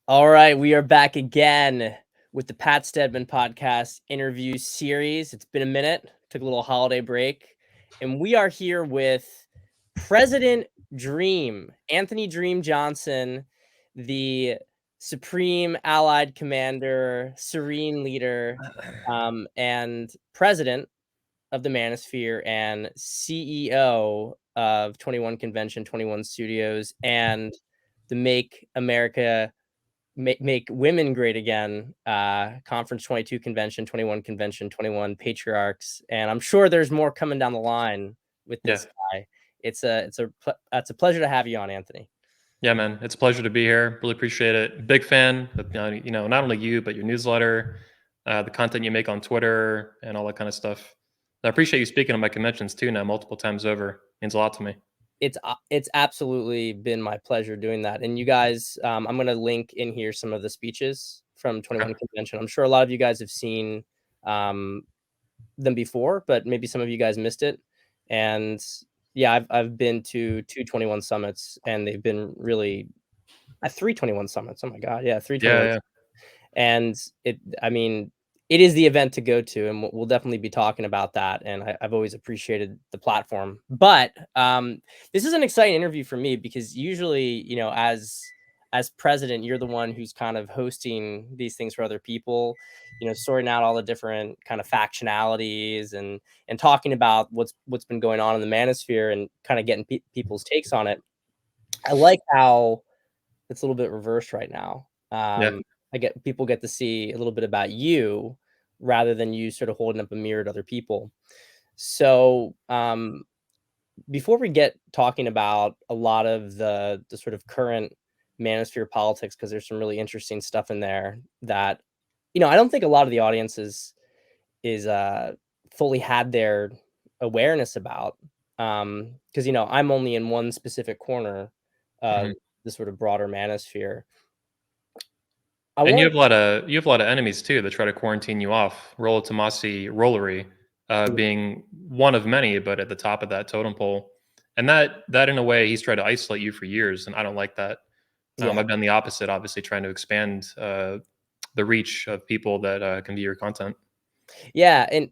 All right, we are back again with the Pat Stedman podcast interview series. It's been a minute, took a little holiday break, and we are here with President Dream, Anthony Dream Johnson, the Supreme Allied Commander, Serene Leader, and President of the Manosphere and CEO of 21 Convention, 21 Studios, and the Make Women Great Again, Conference 22 Convention, 21 Convention, 21 Patriarchs, and I'm sure there's more coming down the line with Yeah. this guy. It's a pleasure to have you on, Anthony. Yeah, man. It's a pleasure to be here. Really appreciate it. Big fan of, not only you, but your newsletter, the content you make on Twitter and all that kind of stuff. I appreciate you speaking at my conventions too now multiple times over. Means a lot to me. It's absolutely been my pleasure doing that. And you guys, I'm going to link in here some of the speeches from 21 Convention. I'm sure a lot of you guys have seen them before, but maybe some of you guys missed it. And yeah, I've been to 221 summits, and they've been really 321 summits. Oh my god, yeah, 321. Yeah. And it is the event to go to, and we'll definitely be talking about that. And I've always appreciated the platform. But this is an exciting interview for me because usually, as president, you're the one who's kind of hosting these things for other people, sorting out all the different kind of factionalities and talking about what's been going on in the manosphere and kind of getting people's takes on it. I like how it's a little bit reversed right now. Yeah. People get to see a little bit about you rather than you sort of holding up a mirror to other people. So before we get talking about a lot of the sort of current manosphere politics, because there's some really interesting stuff in there that I don't think a lot of the audience is fully had their awareness about, because I'm only in one specific corner of the sort of broader manosphere. And you have a lot of enemies too that try to quarantine you off. Rollo Tomasi Rollery being one of many, but at the top of that totem pole. And that in a way he's tried to isolate you for years, and I don't like that. Yeah. I've done the opposite, obviously, trying to expand the reach of people that can view your content. Yeah, and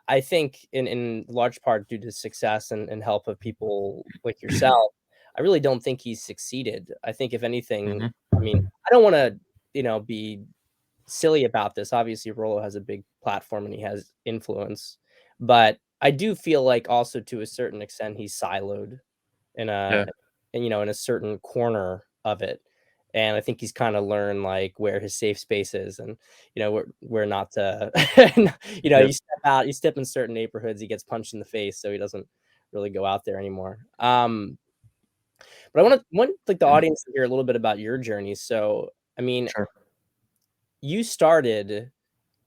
I think in large part due to success and help of people like yourself, I really don't think he's succeeded. I think if anything, I don't want to be silly about this. Obviously, Rollo has a big platform and he has influence, but I do feel like also to a certain extent he's siloed in Yeah. in a certain corner of it. And I think he's kind of learned like where his safe space is, and where not to. Yeah. You step in certain neighborhoods, he gets punched in the face, so he doesn't really go out there anymore. But I want like the audience to hear a little bit about your journey. So, Sure. you started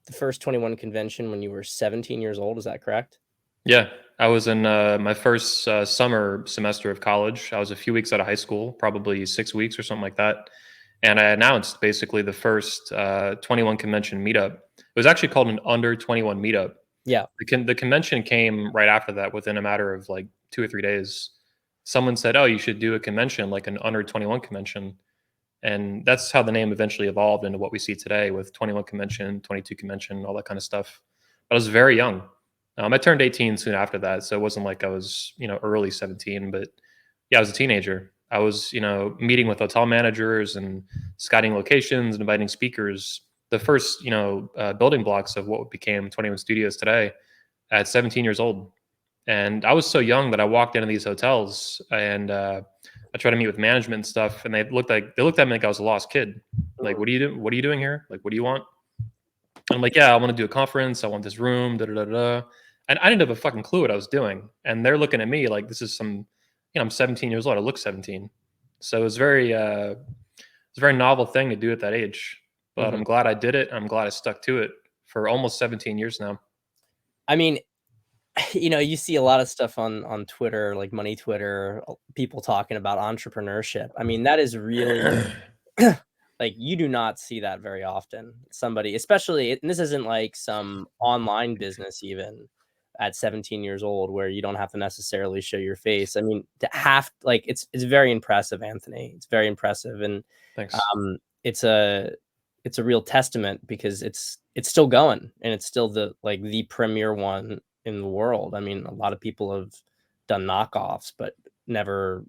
the first 21 convention when you were 17 years old. Is that correct? Yeah. I was in my first summer semester of college. I was a few weeks out of high school, probably 6 weeks or something like that. And I announced basically the first 21 convention meetup. It was actually called an under 21 meetup. Yeah. The convention came right after that within a matter of like 2 or 3 days. Someone said, "Oh, you should do a convention like an under 21 convention." And that's how the name eventually evolved into what we see today with 21 convention, 22 convention, all that kind of stuff. But I was very young. I turned 18 soon after that, so it wasn't like I was, early 17, but yeah, I was a teenager. I was, meeting with hotel managers and scouting locations and inviting speakers. The first, building blocks of what became 21 Studios today at 17 years old. And I was so young that I walked into these hotels and I tried to meet with management and stuff, and they looked at me like I was a lost kid. Like, what are you doing? What are you doing here? Like, what do you want? And I'm like, yeah, I want to do a conference. I want this room. Da da da da. And I didn't have a fucking clue what I was doing. And they're looking at me like this is some, I'm 17 years old. I look 17. So it was a very novel thing to do at that age. But I'm glad I did it. I'm glad I stuck to it for almost 17 years now. I mean, you see a lot of stuff on Twitter, like money Twitter, people talking about entrepreneurship. I mean, that is really like you do not see that very often. Somebody, especially, and this isn't like some online business even at 17 years old where you don't have to necessarily show your face. I mean, to have like it's very impressive, Anthony. It's very impressive, and Thanks. it's a real testament because it's still going, and it's still the premier one in the world. I mean, a lot of people have done knockoffs, but never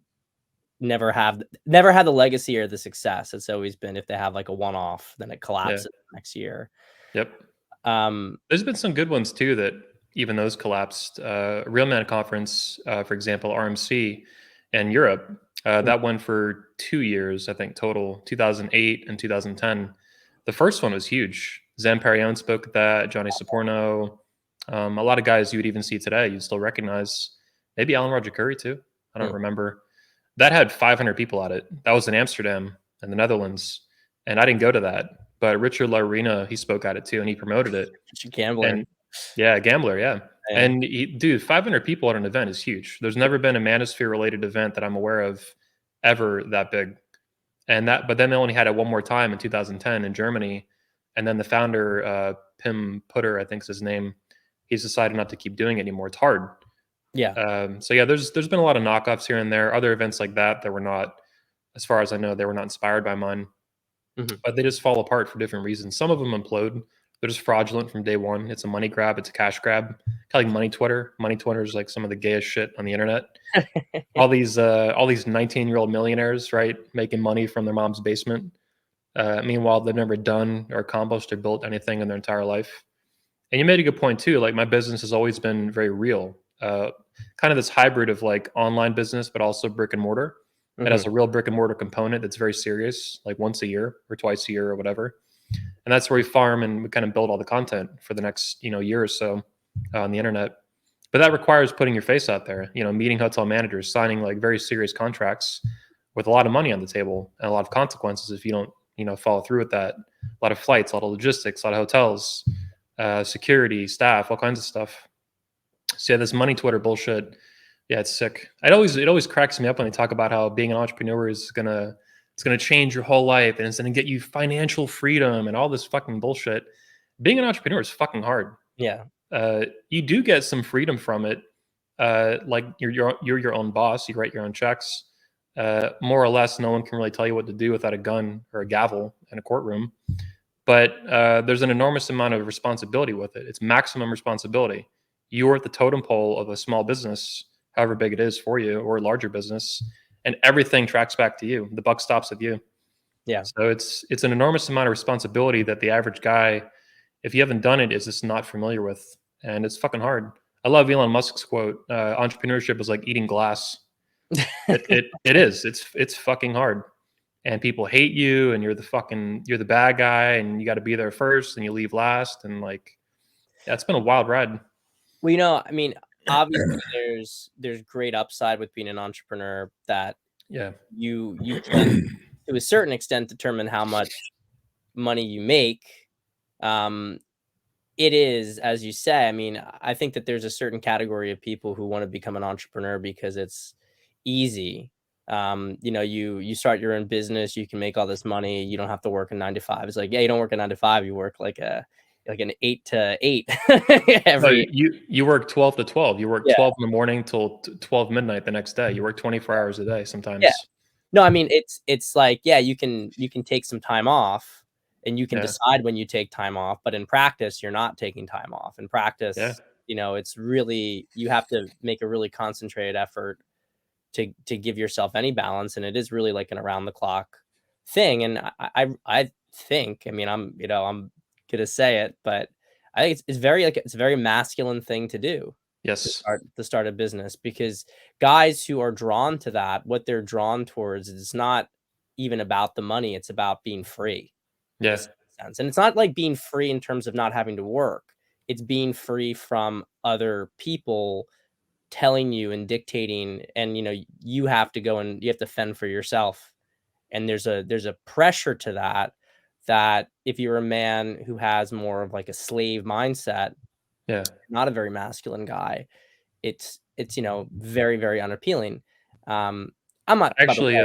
never had the legacy or the success. It's always been, if they have like a one-off, then it Yeah. collapses next year. Yep. Um, There's been some good ones too that even those collapsed. Real Man Conference, for example, RMC in Europe, that went for 2 years, I think, total, 2008 and 2010. The first one was huge. Zamparion spoke at that, Johnny Saporno, a lot of guys you would even see today, you'd still recognize. Maybe Alan Roger Curry too. I don't remember. That had 500 people at it. That was in Amsterdam in the Netherlands. And I didn't go to that. But Richard Larina, he spoke at it too, and he promoted it. Gambler. And yeah, gambler, yeah. Yeah. And dude, 500 people at an event is huge. There's never been a Manosphere related event that I'm aware of ever that big. But then they only had it one more time in 2010 in Germany. And then the founder, Pim Putter, I think is his name, he's decided not to keep doing it anymore. It's hard. Yeah. So yeah, there's been a lot of knockoffs here and there. Other events like that were not, as far as I know, they were not inspired by mine. But they just fall apart for different reasons. Some of them implode. They're just fraudulent from day one. It's a money grab. It's a cash grab. Kind of like money Twitter. Money Twitter is like some of the gayest shit on the internet. All these 19-year-old millionaires, right, making money from their mom's basement. Meanwhile, they've never done or accomplished or built anything in their entire life. And you made a good point too. Like, my business has always been very real. Kind of this hybrid of like online business, but also brick and mortar. It has a real brick and mortar component that's very serious, like once a year or twice a year or whatever. And that's where we farm and we kind of build all the content for the next year or so on the internet. But that requires putting your face out there. Meeting hotel managers, signing like very serious contracts with a lot of money on the table and a lot of consequences if you don't follow through with that. A lot of flights, a lot of logistics, a lot of hotels, security, staff, all kinds of stuff. So yeah, this money Twitter bullshit. Yeah, it's sick. It always cracks me up when they talk about how being an entrepreneur is it's gonna change your whole life and it's gonna get you financial freedom and all this fucking bullshit. Being an entrepreneur is fucking hard. Yeah. You do get some freedom from it. Like you're your own boss. You write your own checks. More or less, no one can really tell you what to do without a gun or a gavel in a courtroom. But there's an enormous amount of responsibility with it. It's maximum responsibility. You're at the totem pole of a small business, however big it is for you, or a larger business, and everything tracks back to you. The buck stops with you. Yeah. So it's an enormous amount of responsibility that the average guy, if you haven't done it, is just not familiar with, and it's fucking hard. I love Elon Musk's quote: "Entrepreneurship is like eating glass." It is. It's fucking hard, and people hate you, and you're the bad guy, and you got to be there first, and you leave last, and like, yeah, it's been a wild ride. Well, I mean, obviously there's great upside with being an entrepreneur, that Yeah. you can, to a certain extent, determine how much money you make. Um, it is, as you say, I mean, I think that there's a certain category of people who want to become an entrepreneur because it's easy. You start your own business, you can make all this money, you don't have to work a 9 to 5. It's like, yeah, you don't work a 9 to 5, you work like an 8 to 8 No, every. you work 12 to 12. You work Yeah. 12 in the morning till 12 midnight the next day. You work 24 hours a day Yeah. sometimes. No, I mean, it's like, yeah, you can take some time off, and you can Yeah. decide when you take time off, but in practice, you're not taking time off. In Yeah. practice, it's really, you have to make a really concentrated effort to give yourself any balance, and it is really like an around the clock thing. And I think, I mean, I'm gonna say it, but I think it's very, like, it's a very masculine thing to do, to Yes. start a business, because guys who are drawn to that, what they're drawn towards is not even about the money, it's about being free, in a Yeah. sense. And it's not like being free in terms of not having to work. It's being free from other people telling you and dictating, and you have to go and you have to fend for yourself. And there's a pressure to that if you're a man who has more of like a slave mindset, Yeah. not a very masculine guy, it's very, very unappealing. I'm not, by the Actually, way,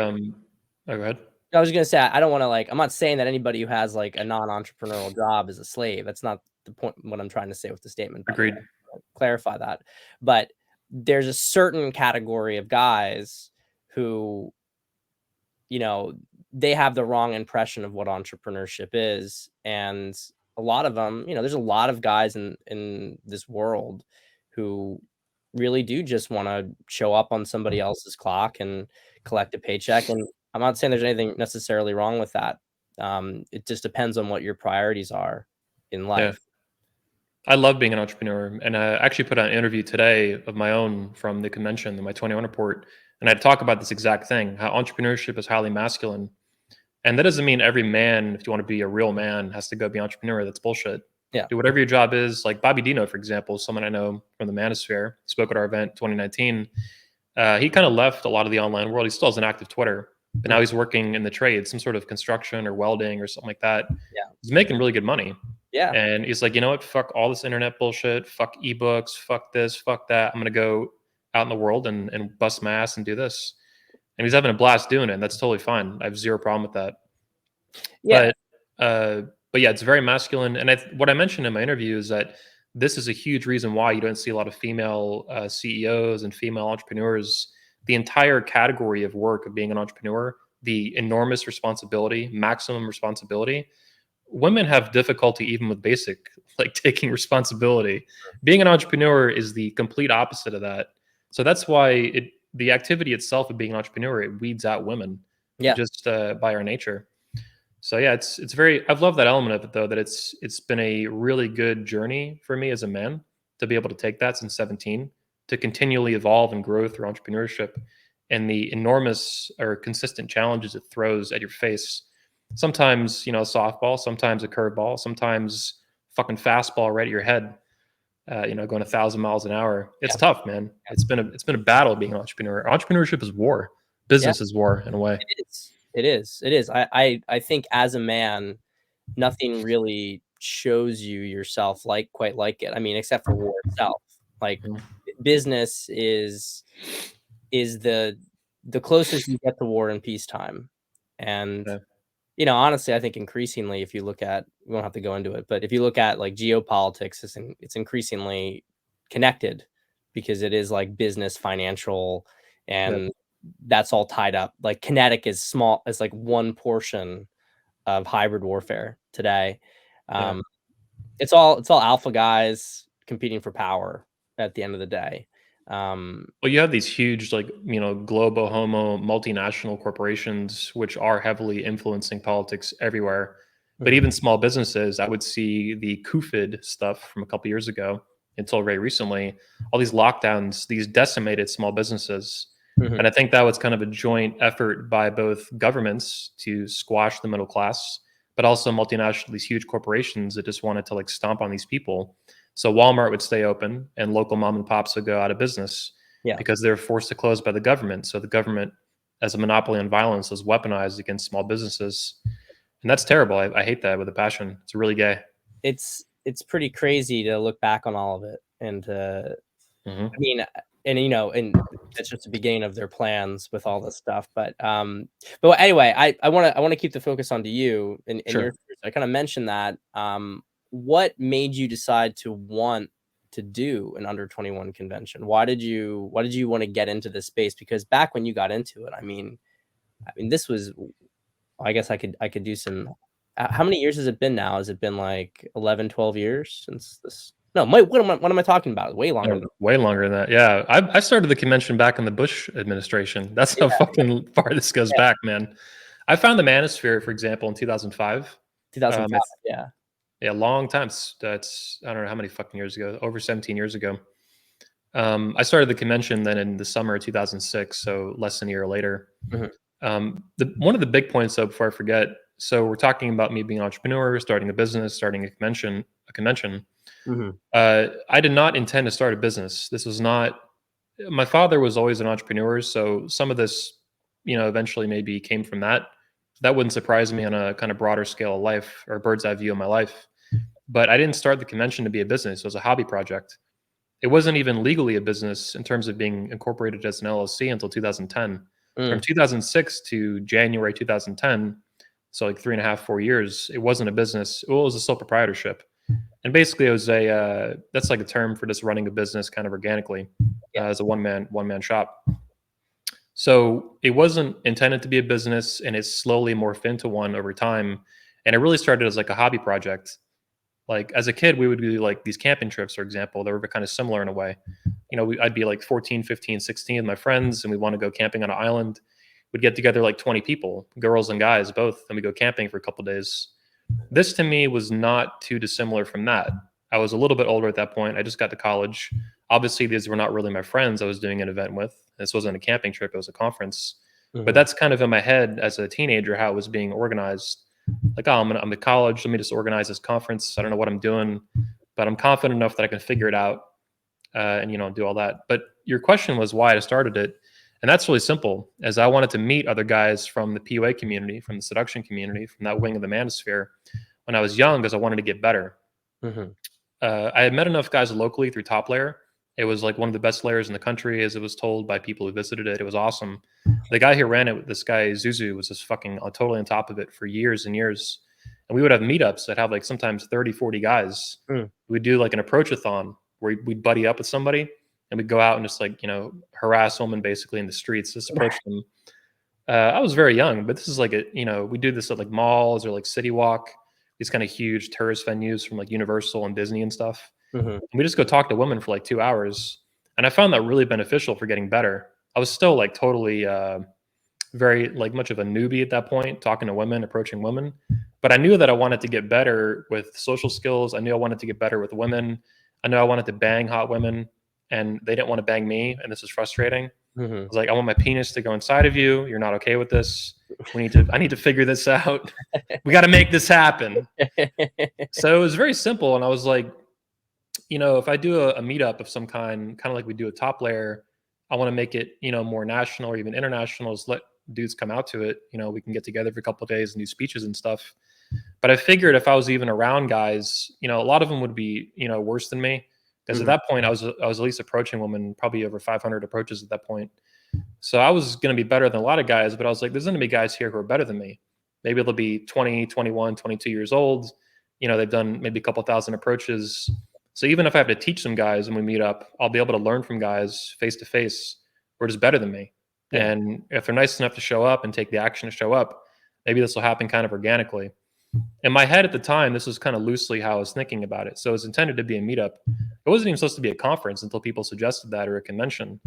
oh, go ahead. I was gonna say, I don't want to, like, I'm not saying that anybody who has like a non-entrepreneurial job is a slave. That's not the point, what I'm trying to say with the statement, by the Agreed. way. I'll clarify that. But there's a certain category of guys who, you know, they have the wrong impression of what entrepreneurship is. And a lot of them, there's a lot of guys in this world who really do just want to show up on somebody else's clock and collect a paycheck. And I'm not saying there's anything necessarily wrong with that. It just depends on what your priorities are in Yeah. life. I love being an entrepreneur, and I actually put out an interview today of my own from the convention, my 21 report, and I talk about this exact thing: how entrepreneurship is highly masculine, and that doesn't mean every man, if you want to be a real man, has to go be an entrepreneur. That's bullshit. Yeah. Do whatever your job is. Like Bobby Dino, for example, someone I know from the Manosphere, spoke at our event 2019. He kind of left a lot of the online world. He still has an active Twitter, but now he's working in the trade, some sort of construction or welding or something like that. Yeah. He's making really good money. Yeah. And he's like, you know what? Fuck all this internet bullshit. Fuck ebooks. Fuck this. Fuck that. I'm going to go out in the world and bust my ass and do this. And he's having a blast doing it. And that's totally fine. I have zero problem with that. Yeah. But yeah, it's very masculine. And what I mentioned in my interview is that this is a huge reason why you don't see a lot of female CEOs and female entrepreneurs. The entire category of work of being an entrepreneur, the enormous responsibility, maximum responsibility. Women have difficulty even with basic, like taking responsibility. Being an entrepreneur is the complete opposite of that. So that's why the activity itself of being an entrepreneur, it weeds out women, Yeah. just by our nature. So yeah, it's very. I've loved that element of it though. That it's been a really good journey for me as a man to be able to take that since 17 to continually evolve and grow through entrepreneurship and the enormous or consistent challenges it throws at your face. Sometimes a softball, sometimes a curveball, sometimes fucking fastball right at your head. Going 1,000 miles an hour. It's tough, man. It's been a battle being an entrepreneur. Entrepreneurship is war. Business is war in a way. It is. It is. It is. I think as a man, nothing really shows you yourself quite like it. I mean, except for war itself. Like Mhm. business is the closest you get to war in peacetime. And Yeah. honestly, I think increasingly, if you look at, we don't have to go into it, but if you look at like geopolitics, it's increasingly connected because it is like business, financial, Yeah. and that's all tied up. Like kinetic is small, it's like one portion of hybrid warfare today. Yeah. Um, it's all alpha guys competing for power at the end of the day. Well, you have these huge, like, global homo multinational corporations, which are heavily influencing politics everywhere. But Mhm, even small businesses, I would see the COVID stuff from a couple years ago until very recently, all these lockdowns, these decimated small businesses. mhm. And I think that was kind of a joint effort by both governments to squash the middle class, but also multinational, these huge corporations that just wanted to like stomp on these people. So Walmart would stay open and local mom and pops would go out of business Yeah. because they're forced to close by the government. So the government, as a monopoly on violence, is weaponized against small businesses. And that's terrible. I hate that with a passion. It's really gay. It's pretty crazy to look back on all of it and I Hmm. mean, and that's just the beginning of their plans with all this stuff. But anyway, I want to keep the focus onto you and your. Sure. I kind of mentioned that. What made you decide to want to do an under 21 convention? Why did you want to get into this space? Because back when you got into it, I mean, this was. I guess I could do some. How many years has it been now? Has it been like 11, 12 years since this? No, what am I talking about? Way longer than. Way longer than that. Yeah. I started the convention back in the Bush administration. That's how Yeah, fucking far this goes yeah. back, man. I found the Manosphere, for example, in 2005. Um, 2005, it's, yeah. yeah, long time. That's, I don't know how many fucking years ago, over 17 years ago. I started the convention then in the summer of 2006, so less than a year later. Mhm, One of the big points, though, before I forget, so we're talking about me being an entrepreneur, starting a business, starting a convention. A convention. mhm, I did not intend to start a business. This was not. My father was always an entrepreneur, so some of this, eventually maybe came from that. That wouldn't surprise me on a kind of broader scale of life or bird's eye view of my life. But I didn't start the convention to be a business. It was a hobby project. It wasn't even legally a business in terms of being incorporated as an LLC until 2010. From mm, 2006 to January 2010, so like 3.5, 4 years, it wasn't a business. Well, it was a sole proprietorship. And basically, it was that's like a term for just running a business kind of organically yeah, as a one man shop. So it wasn't intended to be a business, and it slowly morphed into one over time. And it really started as like a hobby project. Like as a kid, we would do like these camping trips, for example, that were kind of similar in a way. I'd be like 14, 15, 16 with my friends, and we want to go camping on an island. We'd get together like 20 people, girls and guys both, and we go camping for a couple days. This to me was not too dissimilar from that. I was a little bit older at that point. I just got to college. Obviously, these were not really my friends I was doing an event with. This wasn't a camping trip, it was a conference. But Mhm. that's kind of in my head as a teenager how it was being organized. Like, oh, I'm at college. Let me just organize this conference. I don't know what I'm doing, but I'm confident enough that I can figure it out, and do all that. But your question was why I started it, and that's really simple. As I wanted to meet other guys from the PUA community, from the seduction community, from that wing of the Manosphere when I was young, because I wanted to get better. Mhm. I had met enough guys locally through Top Layer. It was like one of the best layers in the country, as it was told by people who visited it. It was awesome. The guy who ran it, this guy Zuzu, was just fucking totally on top of it for years and years. And we would have meetups that have like sometimes 30, 40 guys. Mm. We'd do like an approach-a-thon where we'd buddy up with somebody and we'd go out and just like, harass women basically in the streets, just approach them. I was very young, but this is like we do this at like malls or like City Walk, these kind of huge tourist venues from like Universal and Disney and stuff. Mhm. And we just go talk to women for like 2 hours. And I found that really beneficial for getting better. I was still like totally very like much of a newbie at that point, talking to women, approaching women. But I knew that I wanted to get better with social skills. I knew I wanted to get better with women. I knew I wanted to bang hot women, and they didn't want to bang me. And this is frustrating. I Mhm. was like, I want my penis to go inside of you. You're not okay with this. I need to figure this out. We got to make this happen. So it was very simple. And I was like, if I do a meetup of some kind of like we do a Top Layer, I want to make it, more national or even international. Just let dudes come out to it. We can get together for a couple of days and do speeches and stuff. But I figured if I was even around guys, a lot of them would be, worse than me. Because at Mhm. that point, I was at least approaching women, probably over 500 approaches at that point. So I was going to be better than a lot of guys, but I was like, there's going to be guys here who are better than me. Maybe they'll be 20, 21, 22 years old. They've done maybe a couple thousand approaches. So even if I have to teach some guys when we meet up, I'll be able to learn from guys face to face who are just better than me. Yeah. And if they're nice enough to show up and take the action to show up, maybe this will happen kind of organically. In my head at the time, this was kind of loosely how I was thinking about it. So it was intended to be a meetup. It wasn't even supposed to be a conference until people suggested that, or a convention.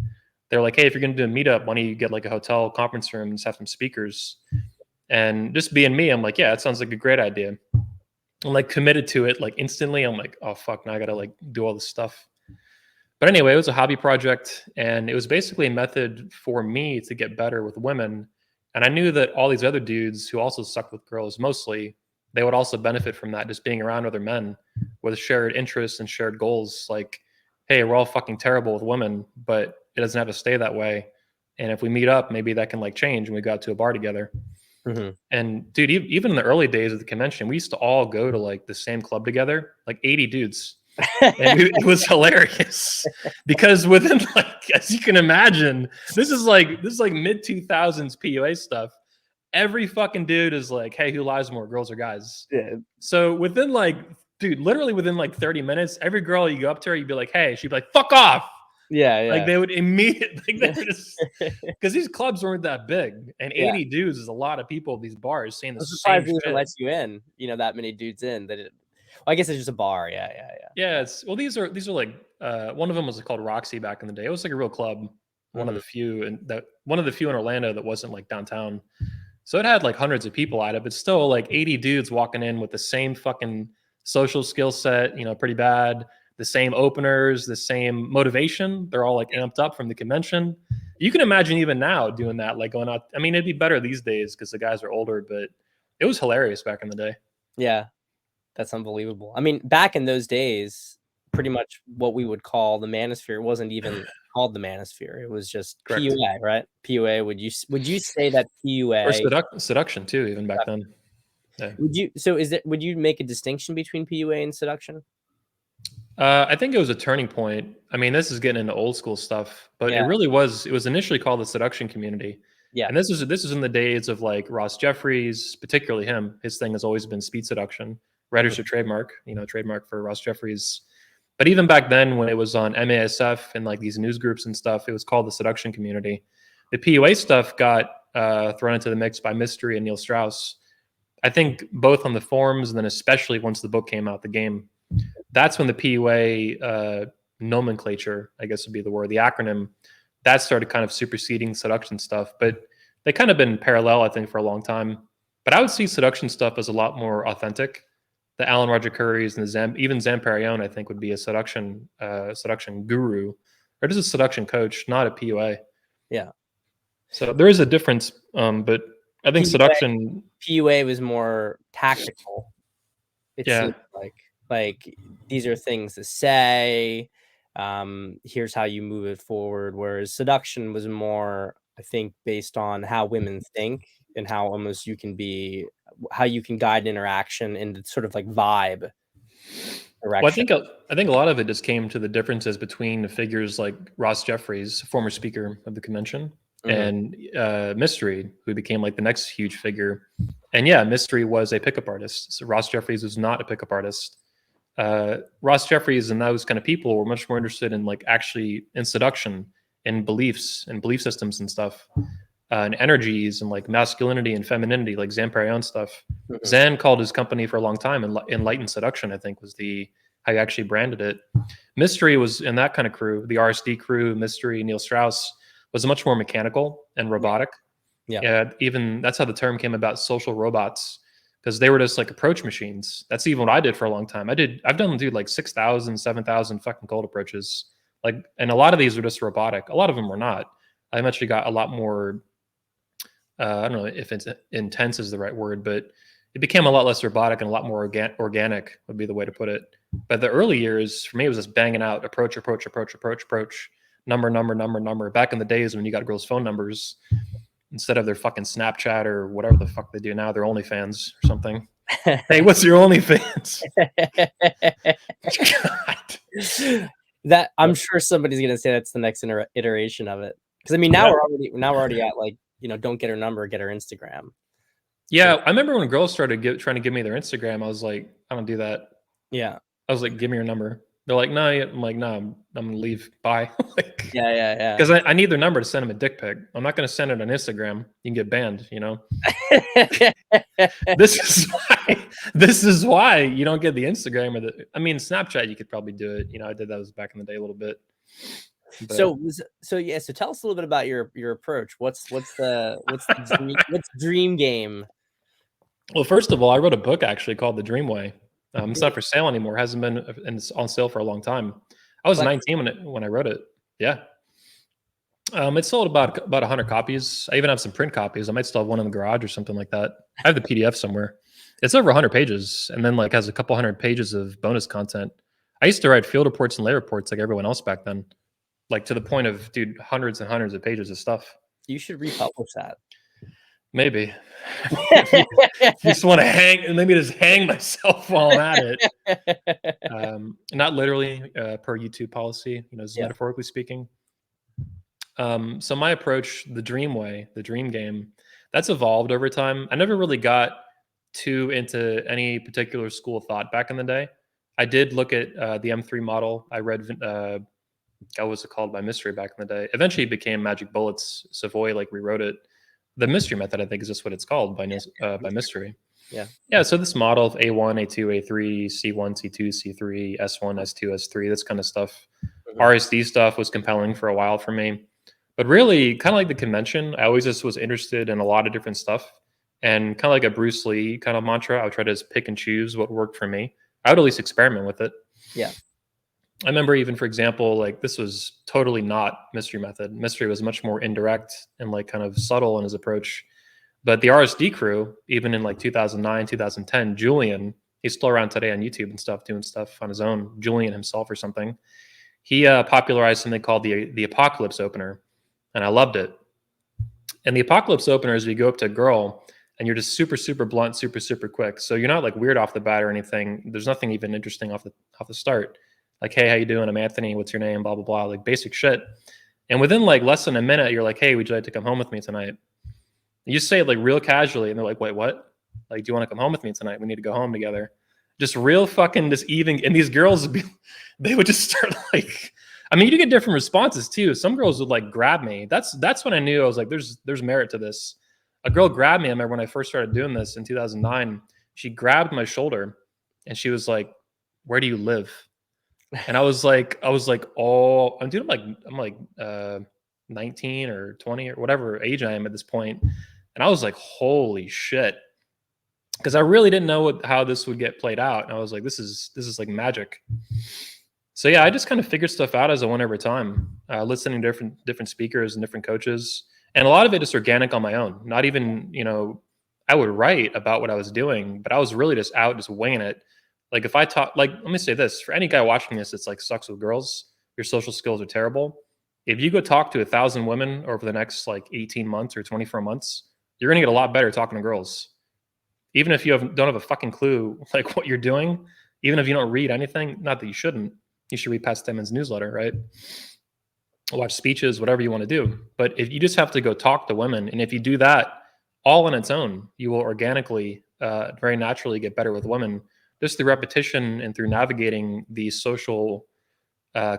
They're like, hey, if you're going to do a meetup, why don't you get like a hotel conference room and just have some speakers? And just being me, I'm like, yeah, that sounds like a great idea. I'm like committed to it like instantly. I'm like, oh fuck, now I gotta like do all this stuff. But anyway, it was a hobby project, and it was basically a method for me to get better with women. And I knew that all these other dudes who also sucked with girls mostly, they would also benefit from that, just being around other men with shared interests and shared goals. Like, hey, we're all fucking terrible with women, but it doesn't have to stay that way. And if we meet up, maybe that can like change and we go out to a bar together. Mhm. And dude, even in the early days of the convention, we used to all go to like the same club together, like 80 dudes. And it was hilarious because within like, as you can imagine, this is like mid 2000s PUA stuff. Every fucking dude is like, hey, who lies more, girls or guys? Yeah. So within like, dude, literally within like 30 minutes, every girl you go up to her, you'd be like, hey, she'd be like, fuck off. Yeah, Like yeah. they would immediately, like they were just, because these clubs weren't that big, and Yeah. 80 dudes is a lot of people at these bars saying the I'm same surprised it even shit. lets you in, that many dudes in that it well, I guess it's just a bar. Yeah, yeah, yeah. Yeah, these are like one of them was called Roxy back in the day. It was like a real club, one of Mhm. the few, and that one of the few in Orlando that wasn't like downtown. So it had like hundreds of people at it, but still like 80 dudes walking in with the same fucking social skill set, pretty bad, the same openers, the same motivation. They're all like amped up from the convention. You can imagine even now doing that, like going out. I mean, it'd be better these days because the guys are older, but it was hilarious back in the day. Yeah, that's unbelievable. I mean, back in those days, pretty much what we would call the manosphere wasn't even called the manosphere. It was just Correct. PUA, right? PUA, would you say that Or PUA seduction too, even back then. Yeah. would you make a distinction between PUA and seduction? I think it was a turning point. I mean, this is getting into old school stuff, but it Yeah, really was. It was initially called the seduction community, yeah. and this is in the days of like Ross Jeffries, particularly him. His thing has always been speed seduction, Mhm, registered trademark, trademark for Ross Jeffries. But even back then, when it was on MASF and like these news groups and stuff, it was called the seduction community. The PUA stuff got thrown into the mix by Mystery and Neil Strauss. I think both on the forums and then especially once the book came out, the game, that's when the PUA nomenclature, I guess would be the word, the acronym, that started kind of superseding seduction stuff. But they kind of been parallel, I think, for a long time. But I would see seduction stuff as a lot more authentic. The Alan Roger Currys and the even Zamparion, I think, would be a seduction guru, or just a seduction coach, not a PUA. Yeah. So there is a difference, but I think PUA, seduction. PUA was more tactical. It Yeah. seems like these are things to say. Here's how you move it forward. Whereas seduction was more, I think, based on how women think and how almost how you can guide interaction in the sort of like vibe direction. Well, I think a lot of it just came to the differences between figures like Ross Jeffries, former speaker of the convention, and Mystery, who became like the next huge figure. And yeah, Mystery was a pickup artist. So Ross Jeffries was not a pickup artist. Ross Jeffries and those kind of people were much more interested in like actually in seduction, in beliefs and belief systems and stuff, and energies and like masculinity and femininity, like Zamparion stuff. Zan called his company for a long time, and Enlightened Seduction, I think, was how he actually branded it. Mystery was in that kind of crew, the RSD crew. Mystery, Neil Strauss was much more mechanical and robotic. Yeah, even that's how the term came about, social robots, because they were just like approach machines. That's even what I did for a long time. I've done, dude, like 6,000, 7,000 fucking cold approaches. Like, and a lot of these were just robotic. A lot of them were not. I actually got a lot more, I don't know if it's intense is the right word, but it became a lot less robotic and a lot more organic would be the way to put it. But the early years for me was just banging out approach, number. Back in the days when you got girls' phone numbers instead of their fucking Snapchat or whatever the fuck they do now, their OnlyFans or something. Hey, what's your OnlyFans? God. That I'm sure somebody's gonna say that's the next iteration of it. Because I mean, now we're already at like, don't get her number, get her Instagram. Yeah, so, I remember when girls started trying to give me their Instagram, I was like, I don't do that. Yeah. I was like, give me your number. They're like, no. I'm like, no, I'm gonna leave. Bye. Like, yeah. Because I need their number to send them a dick pic. I'm not gonna send it on Instagram. You can get banned. This is why you don't get the Instagram or I mean, Snapchat. You could probably do it. I did that back in the day a little bit. But. So tell us a little bit about your approach. What's dream game? Well, first of all, I wrote a book actually called The Dream Way. It's not for sale anymore. It hasn't been, and it's on sale for a long time. I was 19 when I wrote it. Yeah. It sold about 100 copies. I even have some print copies. I might still have one in the garage or something like that. I have the PDF somewhere. It's over 100 pages, and then like has a couple hundred pages of bonus content. I used to write field reports and lay reports like everyone else back then, like to the point of, dude, hundreds and hundreds of pages of stuff. You should republish that. Maybe. If you just want to maybe just hang myself while I'm at it. Not literally per YouTube policy, metaphorically speaking. So my approach, the dream way, the dream game, that's evolved over time. I never really got too into any particular school of thought back in the day. I did look at the M3 model. I read, what was it called, by Mystery back in the day. Eventually it became Magic Bullets. Savoy rewrote it. The Mystery method, I think, is just what it's called by Mystery. Yeah. So this model of A1, A2, A3, C1, C2, C3, S1, S2, S3, this kind of stuff. RSD stuff was compelling for a while for me. But really, kind of like the convention, I always just was interested in a lot of different stuff. And kind of like a Bruce Lee kind of mantra, I would try to just pick and choose what worked for me. I would at least experiment with it. Yeah. I remember even, for example, this was totally not Mystery method. Mystery was much more indirect and kind of subtle in his approach. But the RSD crew, even in 2009, 2010, Julian, he's still around today on YouTube and stuff, doing stuff on his own, Julian himself or something. He popularized something called the Apocalypse Opener, and I loved it. And the Apocalypse Opener is you go up to a girl and you're just super, super blunt, super, super quick. So you're not weird off the bat or anything. There's nothing even interesting off the start. Hey, how you doing? I'm Anthony. What's your name? Blah, blah, blah. Basic shit. And within less than a minute, you're like, hey, would you like to come home with me tonight? You say it real casually, and they're like, wait, what? Do you want to come home with me tonight? We need to go home together. Just real fucking just even. And these girls, they would just start I mean, you get different responses too. Some girls would like grab me. That's when I knew I was like, there's merit to this. A girl grabbed me. I remember when I first started doing this in 2009. She grabbed my shoulder, and she was like, "Where do you live?" And I was like, "Oh, I'm dude, I'm like 19 or 20 or whatever age I am at this point." And I was like, "Holy shit." Because I really didn't know how this would get played out. And I was like, this is like magic. So yeah, I just kind of figured stuff out as I went over time, listening to different speakers and different coaches, and a lot of it is organic on my own. Not even I would write about what I was doing, but I was really just out, just winging it. Like if I talk, like let me say this for any guy watching this, it's like sucks with girls. Your social skills are terrible. If you go talk to 1,000 women over the next like 18 months or 24 months, you're gonna get a lot better talking to girls. Even if you don't have a fucking clue like what you're doing, even if you don't read anything, not that you shouldn't. You should read Pat Stedman's newsletter, right? Watch speeches, whatever you want to do. But if you just have to go talk to women, and if you do that all on its own, you will organically, very naturally get better with women, just through repetition and through navigating the social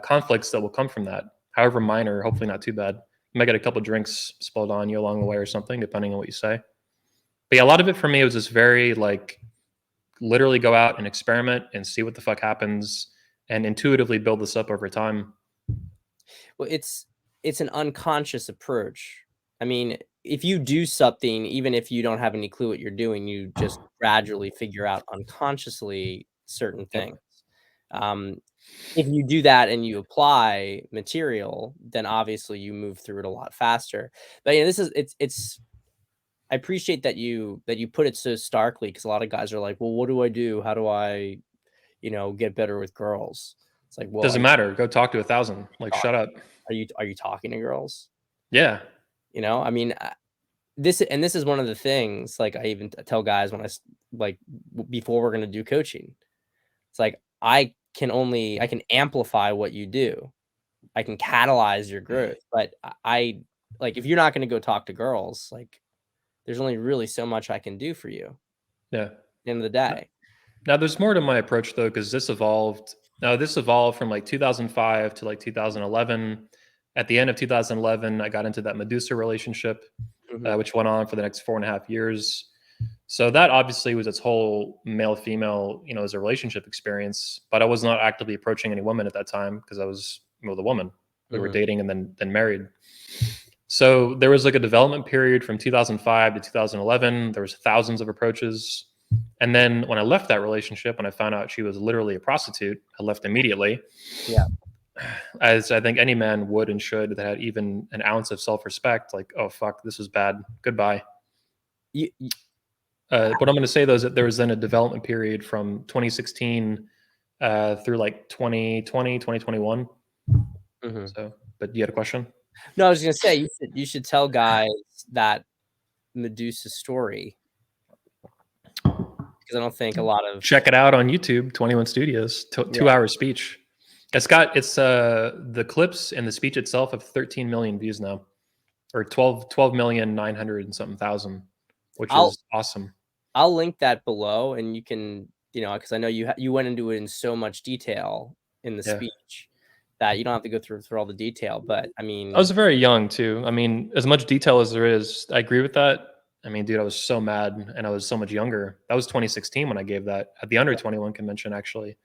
conflicts that will come from that, however minor, hopefully not too bad. You might get a couple drinks spilled on you along the way or something, depending on what you say. But yeah, a lot of it for me was just very like literally go out and experiment and see what the fuck happens and intuitively build this up over time. Well, it's an unconscious approach. I mean, if you do something, even if you don't have any clue what you're doing, you just gradually figure out unconsciously certain things. Um, if you do that and you apply material, then obviously you move through it a lot faster. But this is it's I appreciate that you put it so starkly, because a lot of guys are like, well, what do I do? How do I, get better with girls? It's like, well, Doesn't matter. Go talk to 1,000. Like, shut up. are you talking to girls? Yeah. I mean, this is one of the things, like, I even tell guys when before we're going to do coaching, it's like, I can amplify what you do. I can catalyze your growth, but I like, if you're not going to go talk to girls, like, there's only really so much I can do for you Yeah. at the end of the day. Now there's more to my approach though, because this evolved. Now this evolved from like 2005 to like 2011. At the end of 2011, I got into that Medusa relationship, which went on for the next 4.5 years. So that obviously was its whole male-female, as a relationship experience. But I was not actively approaching any women at that time because I was with a woman. We were dating and then married. So there was like a development period from 2005 to 2011. There was thousands of approaches. And then when I left that relationship, when I found out she was literally a prostitute, I left immediately. Yeah. As I think any man would and should that had even an ounce of self-respect, like, oh, fuck, this was bad. Goodbye. What I'm going to say, though, is that there was then a development period from 2016 through like 2020, 2021. So, but you had a question? No, I was going to say, you should tell guys that Medusa story, because I don't think a lot of... Check it out on YouTube, 21 Studios, 2-hour speech. It's the clips and the speech itself have 13 million views now, or 12,900,000 and something thousand, which is awesome. I'll link that below, and you can, because I know you went into it in so much detail in the speech that you don't have to go through all the detail. But I mean, I was very young too. I mean, as much detail as there is, I agree with that. I mean, dude, I was so mad, and I was so much younger. That was 2016 when I gave that at the Under 21 convention, actually.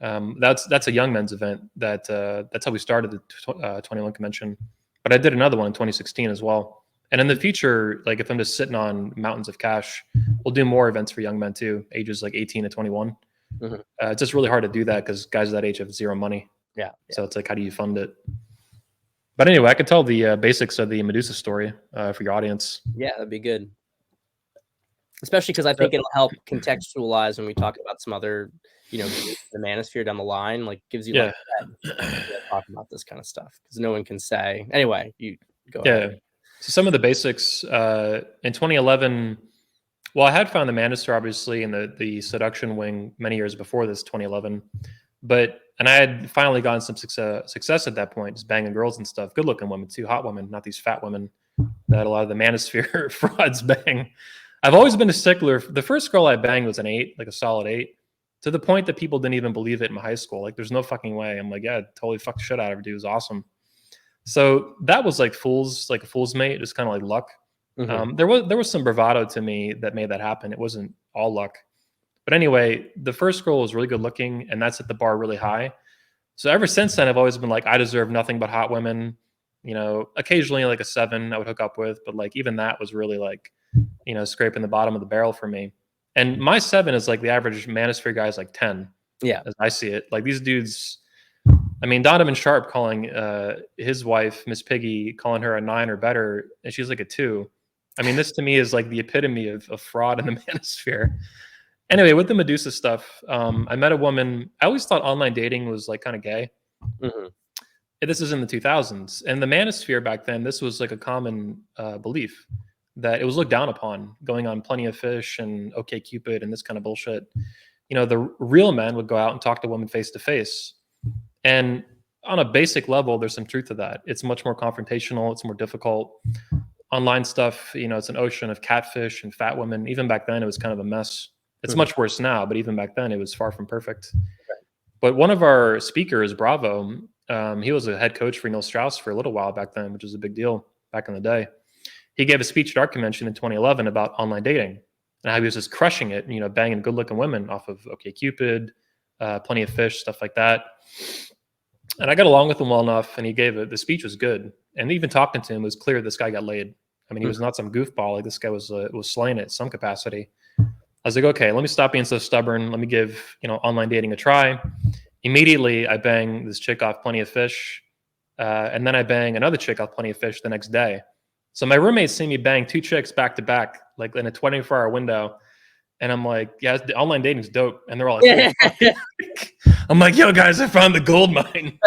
That's a young men's event. That's how we started the 21 convention. But I did another one in 2016 as well. And in the future, like if I'm just sitting on mountains of cash, we'll do more events for young men too, ages like 18 to 21. It's just really hard to do that because guys that age have zero money. Yeah. So it's like, how do you fund it? But anyway, I could tell the basics of the Medusa story for your audience. Yeah, that'd be good. Especially because I think it'll help contextualize when we talk about some other, the Manosphere down the line, like gives you like talk about this kind of stuff, because no one can say. Anyway, you go ahead. So some of the basics in 2011. Well, I had found the Manosphere obviously in the seduction wing many years before this 2011, and I had finally gotten some success at that point, just banging girls and stuff, good looking women too, hot women, not these fat women that a lot of the Manosphere frauds bang. I've always been a stickler. The first girl I banged was an 8, like a solid 8. to the point that people didn't even believe it in high school. Like, there's no fucking way. I'm like, yeah, totally fucked the shit out of her, dude. It was awesome. So that was like a fool's mate, just kind of like luck. There was some bravado to me that made that happen. It wasn't all luck. But anyway, the first girl was really good looking, and that set the bar really high. So ever since then, I've always been like, I deserve nothing but hot women. You know, occasionally like a 7 I would hook up with, but like even that was really like, you know, scraping the bottom of the barrel for me. And my 7 is like the average Manosphere guy is like 10. Yeah. As I see it. Like these dudes, I mean, Donovan Sharp calling his wife, Miss Piggy, calling her a 9 or better, and she's like a 2. I mean, this to me is like the epitome of fraud in the Manosphere. Anyway, with the Medusa stuff, I met a woman. I always thought online dating was like kind of gay. This is in the 2000s. And the Manosphere back then, this was like a common belief that it was looked down upon, going on Plenty of Fish and OkCupid and this kind of bullshit. You know, the real men would go out and talk to women face to face. And on a basic level, there's some truth to that. It's much more confrontational. It's more difficult. Online stuff, you know, it's an ocean of catfish and fat women. Even back then, it was kind of a mess. It's much worse now, but even back then, it was far from perfect. But one of our speakers, Bravo, he was a head coach for Neil Strauss for a little while back then, which was a big deal back in the day. He gave a speech at our convention in 2011 about online dating and how he was just crushing it, you know, banging good-looking women off of OkCupid, Plenty of Fish, stuff like that. And I got along with him well enough, and he gave it. The speech was good, and even talking to him, it was clear this guy got laid. I mean, he was not some goofball. Like this guy was slaying it in some capacity. I was like, okay, let me stop being so stubborn. Let me give, you know, online dating a try. Immediately, I bang this chick off Plenty of Fish, and then I bang another chick off Plenty of Fish the next day. So my roommates see me bang 2 chicks back to back, like in a 24-hour window. And I'm like, yeah, the online dating's dope. And they're all like, yeah. I'm like, yo, guys, I found the gold mine.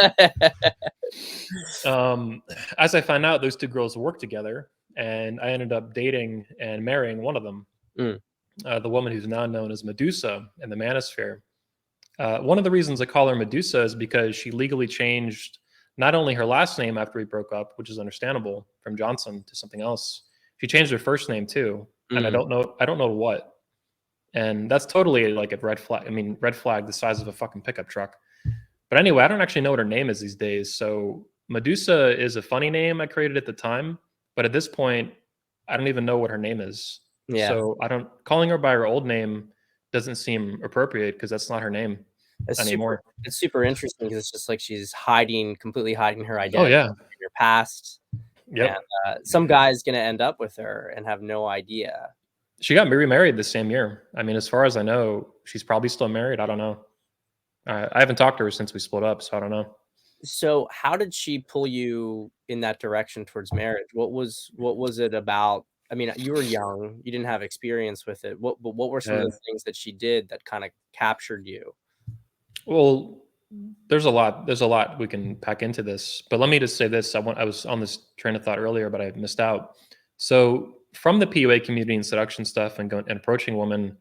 As I found out, those 2 girls work together, and I ended up dating and marrying one of them, the woman who's now known as Medusa in the Manosphere. One of the reasons I call her Medusa is because she legally changed not only her last name after we broke up, which is understandable, from Johnson to something else. She changed her first name too, and I don't know what. And that's totally like a red flag. I mean, red flag the size of a fucking pickup truck. But anyway, I don't actually know what her name is these days. So Medusa is a funny name I created at the time, but at this point, I don't even know what her name is. Yeah. So calling her by her old name doesn't seem appropriate because that's not her name anymore. It's super interesting because it's just like she's completely hiding her identity. Oh yeah, her past. Yep. And, some guy's gonna end up with her and have no idea. She got remarried the same year. I mean, as far as I know, she's probably still married. I don't know. I haven't talked to her since we split up, so I don't know. So how did she pull you in that direction towards marriage? What was it about? I mean, you were young, you didn't have experience with it. What were some of the things that she did that kind of captured you? Well, there's a lot we can pack into this, but let me just say this. I was on this train of thought earlier, but I missed out. So from the PUA community and seduction stuff and approaching women,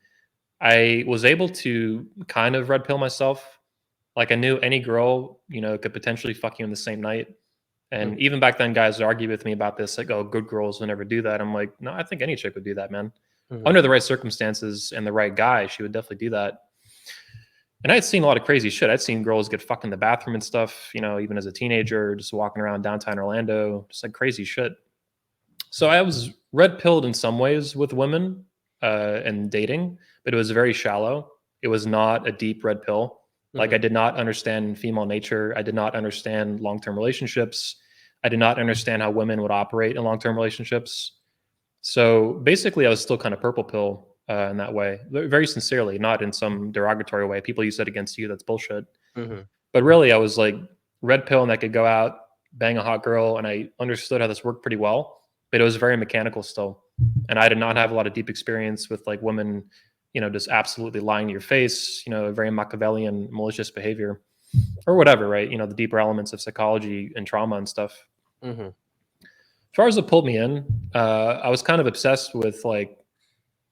I was able to kind of red pill myself. Like I knew any girl, you know, could potentially fuck you in the same night. And even back then, guys would argue with me about this, like, oh, good girls would never do that. I'm like, no, I think any chick would do that, man. Under the right circumstances and the right guy, she would definitely do that. And I'd seen a lot of crazy shit. I'd seen girls get fucked in the bathroom and stuff, you know, even as a teenager, just walking around downtown Orlando, just like crazy shit. So I was red pilled in some ways with women and dating, but it was very shallow. It was not a deep red pill. Like I did not understand female nature. I did not understand long-term relationships. I did not understand how women would operate in long-term relationships. So basically I was still kind of purple pill in that way, very sincerely, not in some derogatory way. People use it against you. That's bullshit. But really I was like red pill and I could go out, bang a hot girl. And I understood how this worked pretty well, but it was very mechanical still. And I did not have a lot of deep experience with like women, you know, just absolutely lying to your face, you know, very Machiavellian, malicious behavior or whatever, right? You know, the deeper elements of psychology and trauma and stuff. As far as it pulled me in, I was kind of obsessed with like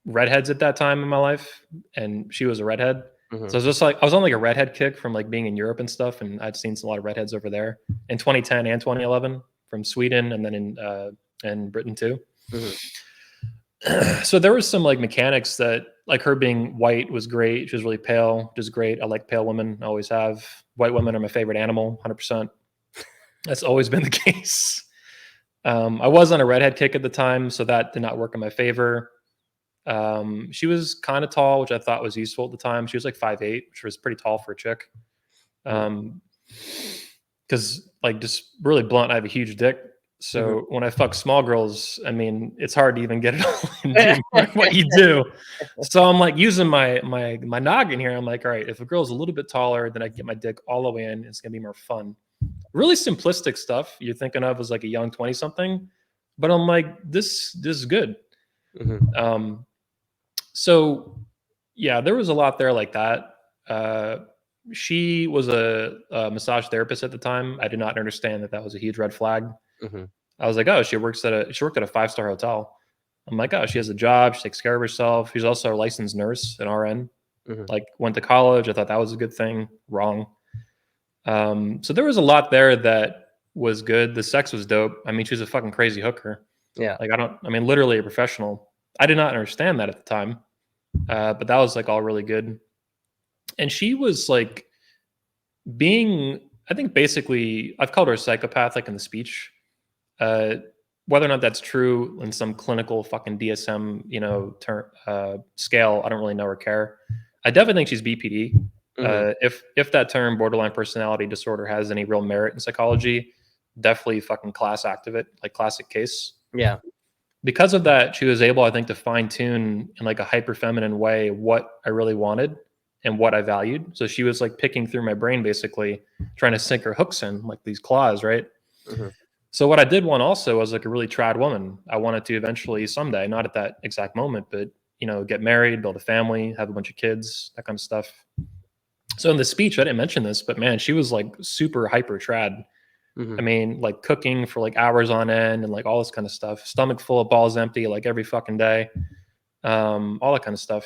redheads at that time in my life. And she was a redhead. So it was just like, I was on like a redhead kick from like being in Europe and stuff. And I'd seen a lot of redheads over there in 2010 and 2011 from Sweden and then in Britain too. So there was some like mechanics that like her being white was great. She was really pale, which is great. I like pale women. I always have. White women are my favorite animal, 100%. That's always been the case. I was on a redhead kick at the time, so that did not work in my favor. She was kind of tall, which I thought was useful at the time. She was like 5'8", which was pretty tall for a chick. Because like just really blunt, I have a huge dick. So when I fuck small girls, I mean, it's hard to even get it all in doing what you do. So I'm like using my noggin here. I'm like, all right, if a girl's a little bit taller, then I can get my dick all the way in. It's gonna be more fun. Really simplistic stuff you're thinking of as like a young 20-something, but I'm like, this is good. So yeah, there was a lot there like that. She was a massage therapist at the time. I did not understand that was a huge red flag. I was like, oh, she worked at a 5-star hotel. I'm like, oh, she has a job. She takes care of herself. She's also a licensed nurse, an RN. Like went to college. I thought that was a good thing. Wrong. So there was a lot there that was good. The sex was dope. I mean, she was a fucking crazy hooker. Yeah. Like literally a professional. I did not understand that at the time. But that was like all really good. And she was like I think basically, I've called her a psychopath, like in the speech. Whether or not that's true in some clinical fucking DSM, scale, I don't really know or care. I definitely think she's BPD. If that term borderline personality disorder has any real merit in psychology, definitely fucking class act of it, like classic case. Yeah. Because of that, she was able, I think, to fine tune in like a hyper feminine way what I really wanted and what I valued. So she was like picking through my brain, basically trying to sink her hooks in like these claws, right? So what I did want also was like a really trad woman. I wanted to eventually someday, not at that exact moment, but get married, build a family, have a bunch of kids, that kind of stuff. So in the speech, I didn't mention this, but man, she was like super hyper trad. I mean, like cooking for like hours on end and like all this kind of stuff. Stomach full of balls empty, like every fucking day. All that kind of stuff.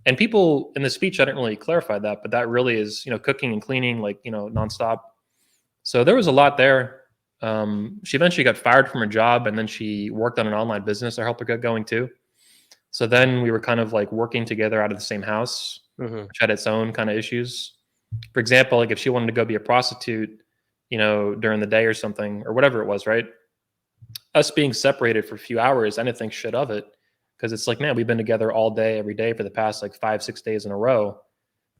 And people in the speech, I didn't really clarify that, but that really is, cooking and cleaning, like, nonstop. So there was a lot there. She eventually got fired from her job, and then she worked on an online business I helped her get going too. So then we were kind of like working together out of the same house, which had its own kind of issues. For example, like if she wanted to go be a prostitute, during the day or something, or whatever it was, right? Us being separated for a few hours, I didn't think shit of it, because it's like, man, we've been together all day, every day for the past like 5-6 days in a row.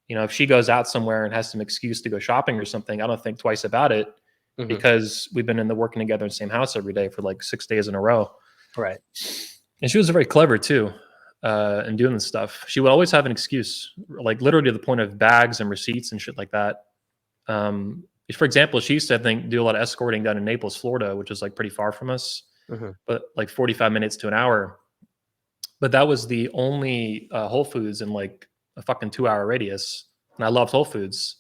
If she goes out somewhere and has some excuse to go shopping or something, I don't think twice about it, because we've been working together in the same house every day for like 6 days in a row. Right. And she was very clever too, in doing this stuff. She would always have an excuse, like literally to the point of bags and receipts and shit like that. For example, she used to, I think, do a lot of escorting down in Naples, Florida, which is like pretty far from us, but like 45 minutes to an hour. But that was the only Whole Foods in like a fucking 2-hour radius. And I loved Whole Foods.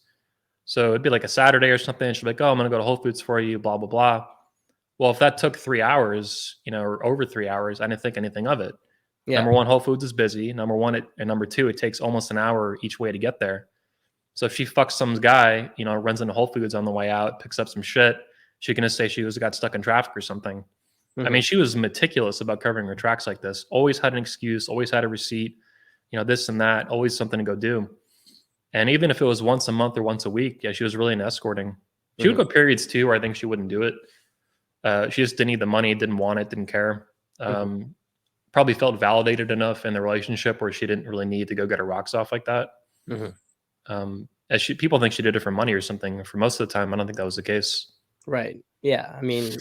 So it'd be like a Saturday or something. And she'd be like, oh, I'm going to go to Whole Foods for you, blah, blah, blah. Well, if that took 3 hours, or over 3 hours, I didn't think anything of it. Yeah. Number one, Whole Foods is busy. Number one, and number two, it takes almost an hour each way to get there. So if she fucks some guy, runs into Whole Foods on the way out, picks up some shit, she can just say she got stuck in traffic or something. I mean, she was meticulous about covering her tracks like this. Always had an excuse, always had a receipt, this and that, always something to go do. And even if it was once a month or once a week, yeah, she was really into escorting. She would go periods too where I think she wouldn't do it. She just didn't need the money, didn't want it, didn't care. Probably felt validated enough in the relationship where she didn't really need to go get her rocks off like that. People think she did it for money or something. For most of the time, I don't think that was the case. Right. Yeah. I mean,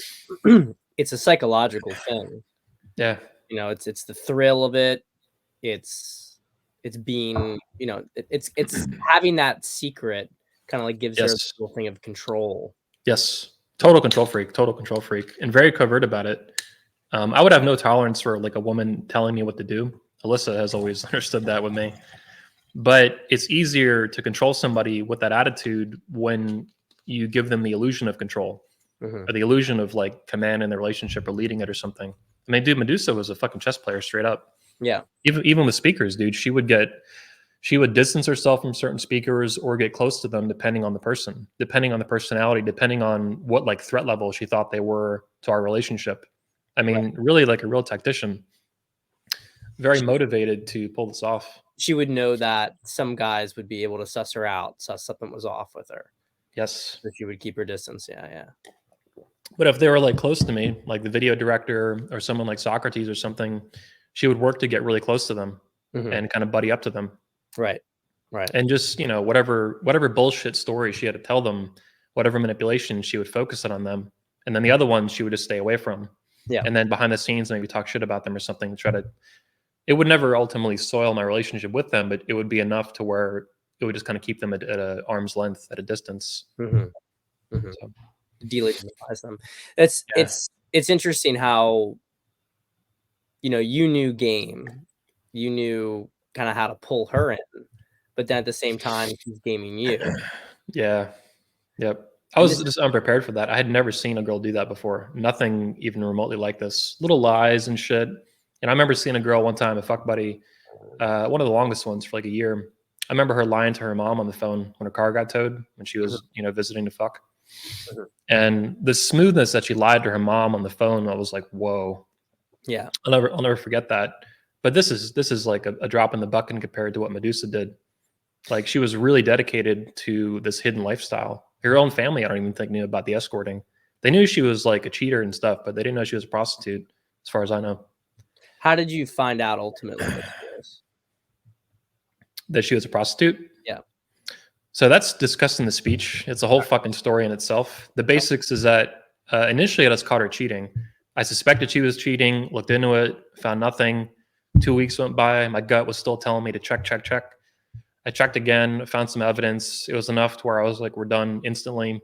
it's a psychological thing. Yeah. It's the thrill of it. It's being, it's having that secret kind of like gives her the whole thing of control. Yes. Total control freak, and very covert about it. I would have no tolerance for like a woman telling me what to do. Alyssa has always understood that with me. But it's easier to control somebody with that attitude when you give them the illusion of control, or the illusion of like command in the relationship or leading it or something. I mean, dude, Medusa was a fucking chess player straight up. Yeah. Even with speakers, dude, she would distance herself from certain speakers or get close to them depending on the person, depending on the personality, depending on what like threat level she thought they were to our relationship. I mean, really like a real tactician. very motivated to pull this off. She would know that some guys would be able to suss her out, suss something was off with her. Yes. So she would keep her distance. Yeah, yeah. But if they were like close to me, like the video director or someone like Socrates or something, she would work to get really close to them and kind of buddy up to them. Right. Right. And just, you know, whatever bullshit story she had to tell them, whatever manipulation, she would focus it on them. And then the other ones she would just stay away from. Yeah. And then behind the scenes, maybe talk shit about them or something to try to, it would never ultimately soil my relationship with them, but it would be enough to where it would just kind of keep them at a arm's length, at a distance. So. Delegitimize them. It's interesting how, you know, you knew game, you knew kind of how to pull her in, but then at the same time she's gaming you. Yeah. Yep. I was just unprepared for that. I had never seen a girl do that before. Nothing even remotely like this. Little lies and shit. And I remember seeing a girl one time, a fuck buddy, one of the longest ones for like a year. I remember her lying to her mom on the phone when her car got towed when she was, you know, visiting to fuck. And the smoothness that she lied to her mom on the phone, I was like, whoa. Yeah. I'll never forget that. But this is like a drop in the bucket compared to what Medusa did. Like, she was really dedicated to this hidden lifestyle. Her own family, I don't even think, knew about the escorting. They knew she was like a cheater and stuff, but they didn't know she was a prostitute, as far as I know. How did you find out ultimately that she was a prostitute? Yeah. So that's discussed in the speech. It's a whole fucking story in itself. The basics is that initially I just caught her cheating. I suspected she was cheating, looked into it, found nothing. 2 weeks went by. My gut was still telling me to check. I checked again, found some evidence. It was enough to where I was like, we're done instantly.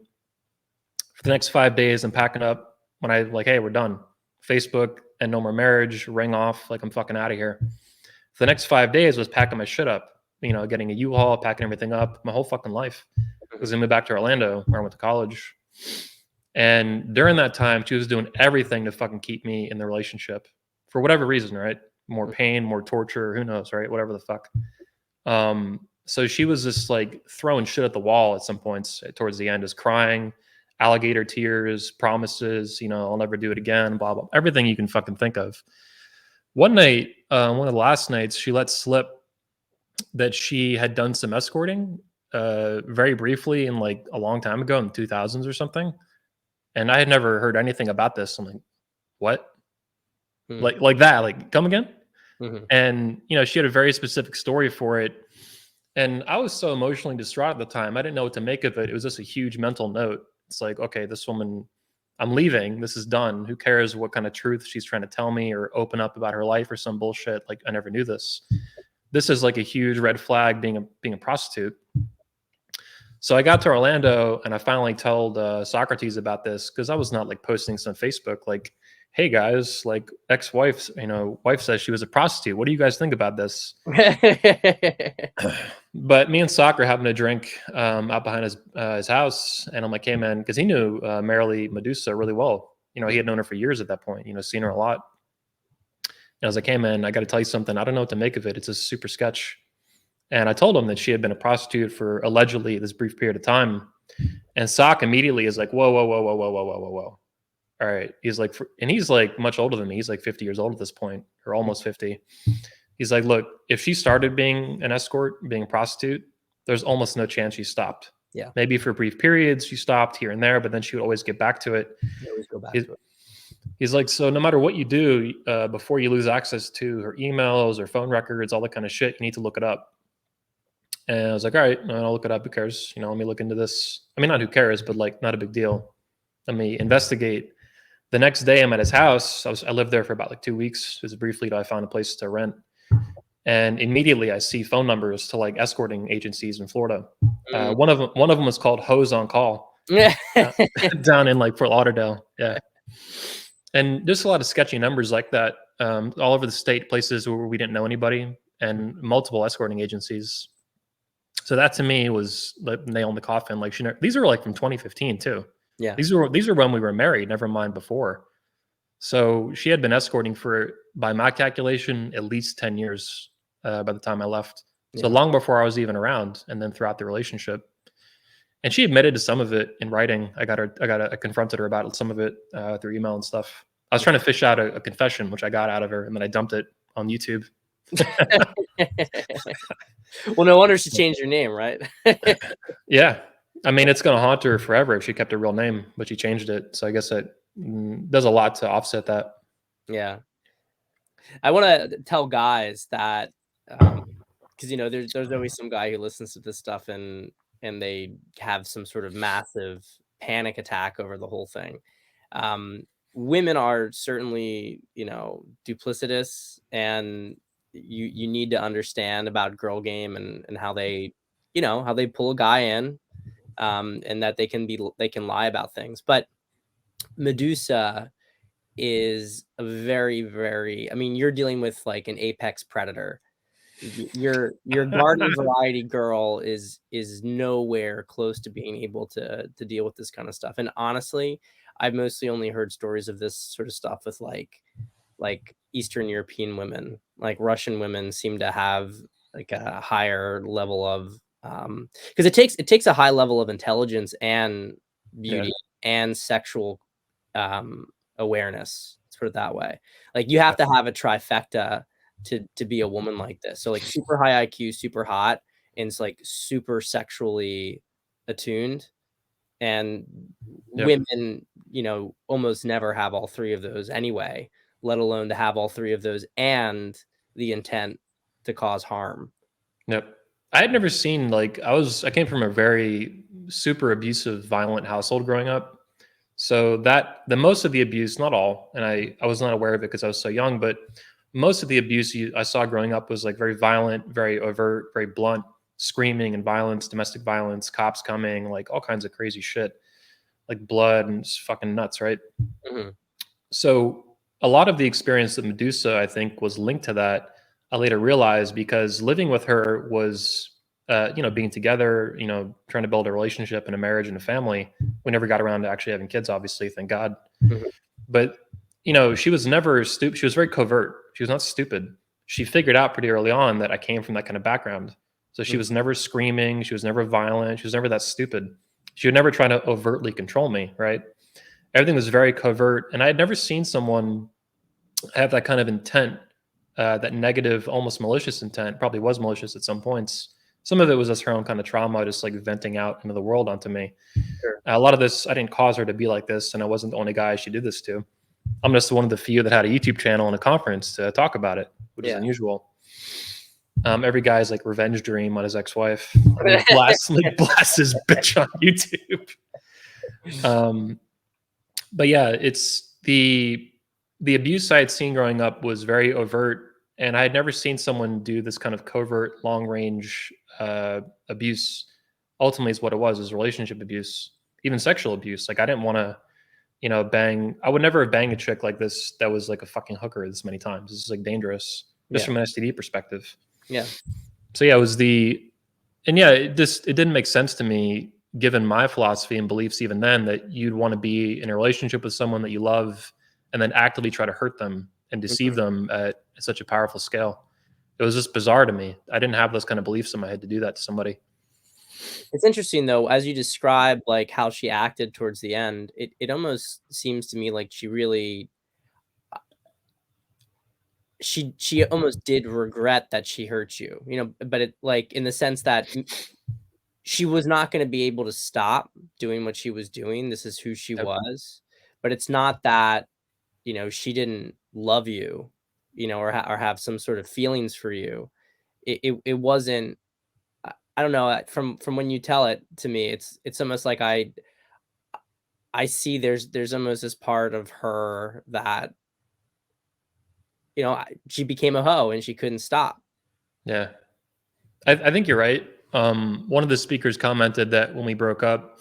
For the next 5 days, I'm packing up. When I like, hey, we're done. Facebook and no more marriage, ring off, like I'm fucking out of here. For the next 5 days was packing my shit up, you know, getting a U-Haul, packing everything up, my whole fucking life. Because I moved back to Orlando where I went to college. And during that time, she was doing everything to fucking keep me in the relationship for whatever reason, right? More pain, more torture, who knows, right? Whatever the fuck. So she was just like throwing shit at the wall at some points towards the end, just crying, alligator tears, promises, you know, I'll never do it again, blah, blah, everything you can fucking think of. One night, one of the last nights, she let slip that she had done some escorting very briefly in like a long time ago in the 2000s or something. And I had never heard anything about this. I'm like, what? Like that, like, come again? And, you know, she had a very specific story for it. And I was so emotionally distraught at the time. I didn't know what to make of it. It was just a huge mental note. It's like, okay, this woman, I'm leaving. This is done. Who cares what kind of truth she's trying to tell me or open up about her life or some bullshit? Like, I never knew this. This is like a huge red flag being a prostitute. So I got to Orlando and I finally told Socrates about this because I was not like posting some Facebook like, hey guys, like ex-wife, you know, wife says she was a prostitute. What do you guys think about this? But me and Sock are having a drink out behind his house, and I'm like, hey man, because he knew Medusa really well. You know, he had known her for years at that point. You know, seen her a lot. And I was like, hey man, I got to tell you something. I don't know what to make of it. It's a super sketch. And I told him that she had been a prostitute for allegedly this brief period of time. And Sock immediately is like, whoa. All right. He's like, and he's like much older than me. He's like 50 years old at this point, or almost 50. He's like, look, if she started being an escort, being a prostitute, there's almost no chance she stopped. Yeah. Maybe for brief periods, she stopped here and there, but then she would always get back to it. Always go back to it. He's like, so no matter what you do, before you lose access to her emails or phone records, all that kind of shit, you need to look it up. And I was like, all right, I'll look it up. Who cares? You know, let me look into this. I mean, not who cares, but like, not a big deal. Let me investigate. The next day I'm at his house. I lived there for about like 2 weeks. It was briefly till I found a place to rent. And immediately I see phone numbers to like escorting agencies in Florida. One of them was called Hose on Call down in like Fort Lauderdale. Yeah. And just a lot of sketchy numbers like that all over the state, places where we didn't know anybody, and multiple escorting agencies. So that to me was the nail in the coffin. Like these are like from 2015 too. Yeah. These are when we were married, never mind before. So she had been escorting for, by my calculation, at least 10 years by the time I left. So long before I was even around, and then throughout the relationship. And she admitted to some of it in writing. I confronted her about some of it through email and stuff. I was trying to fish out a confession, which I got out of her, and then I dumped it on YouTube. Well, no wonder she changed her name, right? Yeah. I mean, it's going to haunt her forever if she kept her real name, but she changed it. So I guess it does a lot to offset that. Yeah. I want to tell guys that, because there's always some guy who listens to this stuff and they have some sort of massive panic attack over the whole thing. Um, Women are certainly, duplicitous, and you need to understand about girl game and how they pull a guy in, and that they can lie about things. But Medusa is a very, very, I mean, you're dealing with like an apex predator. Your garden variety girl is nowhere close to being able to deal with this kind of stuff. And honestly, I've mostly only heard stories of this sort of stuff with like Eastern European women. Like Russian women seem to have like a higher level of, because it takes a high level of intelligence and Yeah. beauty and sexual um awareness. Let's put it that way. Like you have to have a trifecta to be a woman like this. So like super high IQ, super hot, and it's like super sexually attuned. And Yep. women, almost never have all three of those anyway, let alone to have all three of those and the intent to cause harm. Yep. I had never seen like I came from a very super abusive, violent household growing up. So that the most of the abuse, not all, and I was not aware of it because I was so young, but most of the abuse I saw growing up was like very violent, very overt, very blunt, screaming and violence, domestic violence, cops coming, like all kinds of crazy shit, like blood and just fucking nuts, right? Mhm. So a lot of the experience that Medusa, I think, was linked to that. I later realized because living with her was, being together, trying to build a relationship and a marriage and a family. We never got around to actually having kids, obviously, thank God. Mhm. But she was never stupid. She was very covert. She was not stupid. She figured out pretty early on that I came from that kind of background. So she Mhm. was never screaming. She was never violent. She was never that stupid. She would never try to overtly control me, right? Everything was very covert, and I had never seen someone have that kind of intent, that negative, almost malicious intent. Probably was malicious at some points. Some of it was just her own kind of trauma, just like venting out into the world onto me. Sure. A lot of this, I didn't cause her to be like this, and I wasn't the only guy she did this to. I'm just one of the few that had a YouTube channel and a conference to talk about it, which is Yeah. unusual. Every guy's like revenge dream on his ex-wife. Blast his bitch on YouTube. But yeah, it's the abuse I had seen growing up was very overt, and I had never seen someone do this kind of covert, long range abuse. Ultimately, is what it was relationship abuse, even sexual abuse. Like I didn't want to, bang. I would never have banged a chick like this that was like a fucking hooker this many times. This is like dangerous, just Yeah. from an STD perspective. Yeah. So yeah, it was and yeah, it didn't make sense to me given my philosophy and beliefs even then that you'd want to be in a relationship with someone that you love and then actively try to hurt them and deceive Mhm. them at such a powerful scale. It was just bizarre to me. I didn't have those kind of beliefs in my head to do that to somebody. It's interesting though, as you describe like how she acted towards the end, it almost seems to me like she almost did regret that she hurt you, but it like in the sense that she was not going to be able to stop doing what she was doing. This is who she Yep. was. But it's not that, she didn't love you, or have some sort of feelings for you. It wasn't, I don't know, from when you tell it to me, it's almost like I see there's almost this part of her that, she became a hoe and she couldn't stop. Yeah. I think you're right. One of the speakers commented that when we broke up,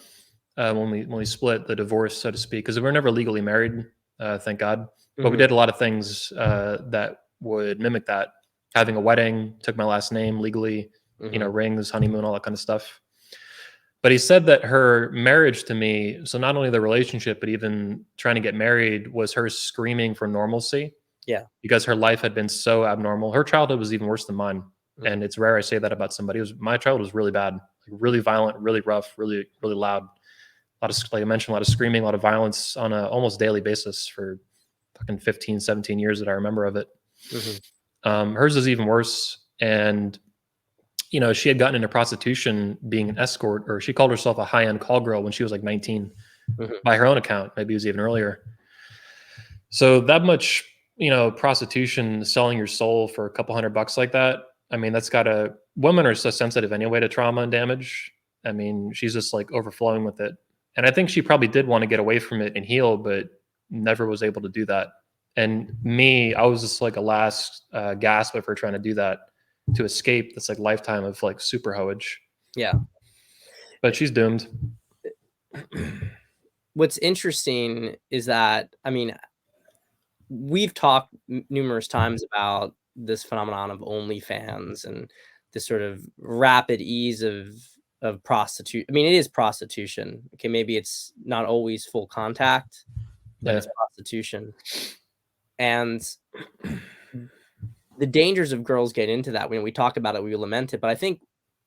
when we split the divorce, so to speak, because we were never legally married, thank God, but we Mhm. did a lot of things that would mimic that. Having a wedding, took my last name legally, Mhm. rings, honeymoon, all that kind of stuff. But he said that her marriage to me, so not only the relationship, but even trying to get married, was her screaming for normalcy Yeah. because her life had been so abnormal. Her childhood was even worse than mine. Mhm. And it's rare I say that about somebody. My childhood was really bad, like really violent, really rough, really, really loud. A lot of, like I mentioned, a lot of screaming, a lot of violence on a almost daily basis for fucking 15, 17 years that I remember of it. Mhm. Hers is even worse. And, you know, she had gotten into prostitution being an escort, or she called herself a high-end call girl when she was like 19 Mhm. by her own account. Maybe it was even earlier. So that much, you know, prostitution, selling your soul for a couple $100 like that. I mean, that's gotta, women are so sensitive anyway to trauma and damage. I mean, she's just like overflowing with it. And I think she probably did want to get away from it and heal, but never was able to do that. And me, I was just like a last gasp of her trying to do that to escape this like lifetime of like super hoage. Yeah. But she's doomed. What's interesting is that, I mean, we've talked numerous times about this phenomenon of OnlyFans and this sort of rapid ease of prostitute. I mean, it is prostitution. Okay, maybe it's not always full contact, but Yeah. it's prostitution. And the dangers of girls getting into that, when we talk about it, we lament it. But I think,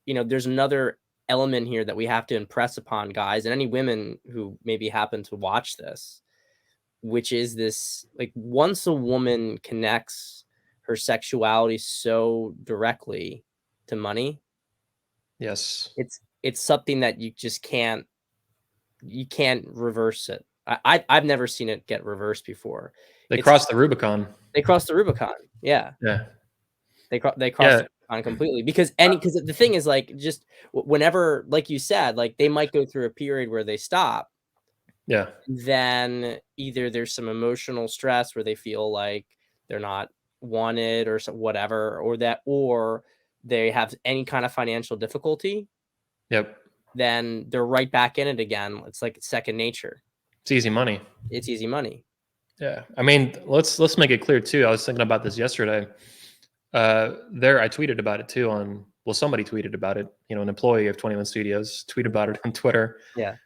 you know, there's another element here that we have to impress upon guys and any women who maybe happen to watch this, which is this, like, once a woman connects her sexuality so directly to money, Yes. it's something that you can't reverse it. I've never seen it get reversed before. They It's crossed the Rubicon. they crossed the Rubicon. Yeah. Yeah. They crossed Yeah. the Rubicon completely because the thing is, like, just whenever, like you said, like, they might go through a period where they stop, Yeah. then either there's some emotional stress where they feel like they're not wanted or whatever, or they have any kind of financial difficulty, Yep. then they're right back in it again. It's like second nature. It's easy money. It's easy money. Yeah. I mean, let's make it clear too. I was thinking about this yesterday. I tweeted about it too somebody tweeted about it. You know, an employee of 21 Studios tweeted about it on Twitter. Yeah.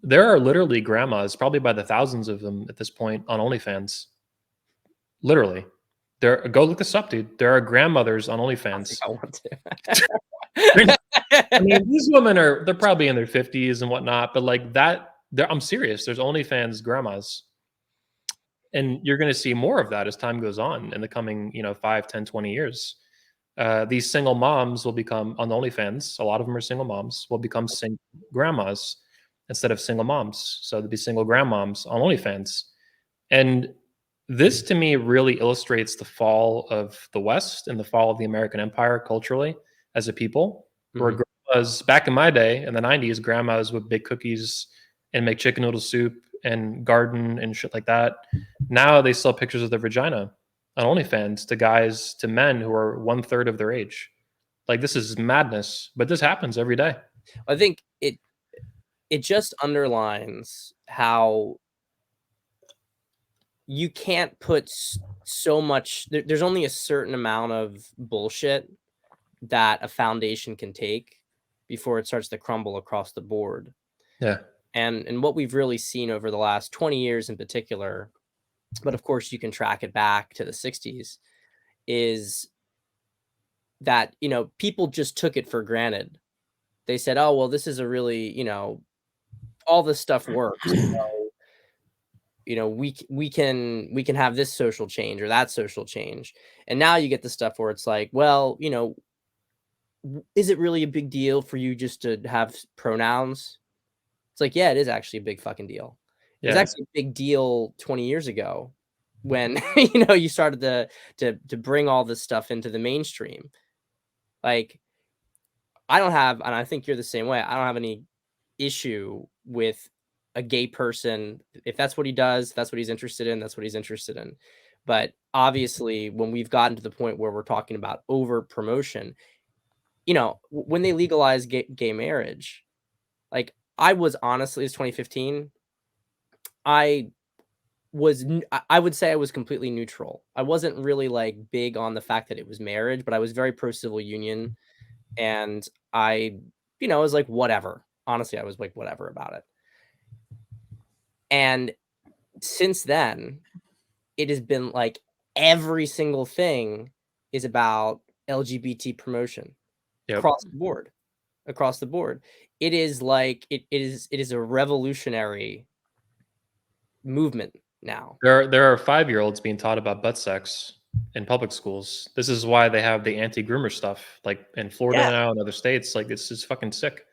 There are literally grandmas, probably by the thousands of them at this point, on OnlyFans. Literally. Go look this up, dude. There are grandmothers on I OnlyFans. think I want I mean, to. these women they're probably in their 50s and whatnot, but like that, I'm serious. There's OnlyFans grandmas. And you're going to see more of that as time goes on in the coming, you know, 5, 10, 20 years. These single moms will become on OnlyFans. A lot of them are single moms, will become single grandmas instead of single moms. So they'll be single grandmoms on OnlyFans. And this to me really illustrates the fall of the West and the fall of the American empire culturally as a people. Where grandmas back in my day in the 90s, grandmas would bake cookies and make chicken noodle soup and garden and shit like that. Now they sell pictures of their vagina on OnlyFans to men who are 1/3 of their age. Like, this is madness, but this happens every day. I think it just underlines how you can't put so much. There's only a certain amount of bullshit that a foundation can take before it starts to crumble across the board. Yeah. And what we've really seen over the last 20 years in particular, but of course you can track it back to the 60s, is that, you know, people just took it for granted. They said, oh, well, this is a really, you know, all this stuff works. So, you know, we can have this social change or that social change. And now you get the stuff where it's like, well, you know, is it really a big deal for you just to have pronouns? It's like, yeah, it is actually a big fucking deal. It was Yeah. actually a big deal 20 years ago when, you know, you started to bring all this stuff into the mainstream. Like, I don't have, and I think you're the same way, I don't have any issue with a gay person. If that's what he does, that's what he's interested in, that's what he's interested in. But obviously, when we've gotten to the point where we're talking about over promotion, you know, when they legalized gay marriage, like, I was honestly, it's 2015. I I would say I was completely neutral. I wasn't really like big on the fact that it was marriage, but I was very pro civil union, and I, you know, I was like whatever. Honestly, I was like whatever about it. And since then, it has been like every single thing is about LGBT promotion Yep. across the board. Across the board. It is like it is a revolutionary movement now. There are 5-year-olds being taught about butt sex in public schools. This is why they have the anti-groomer stuff, like in Florida Yeah. now and other states. Like it's just fucking sick.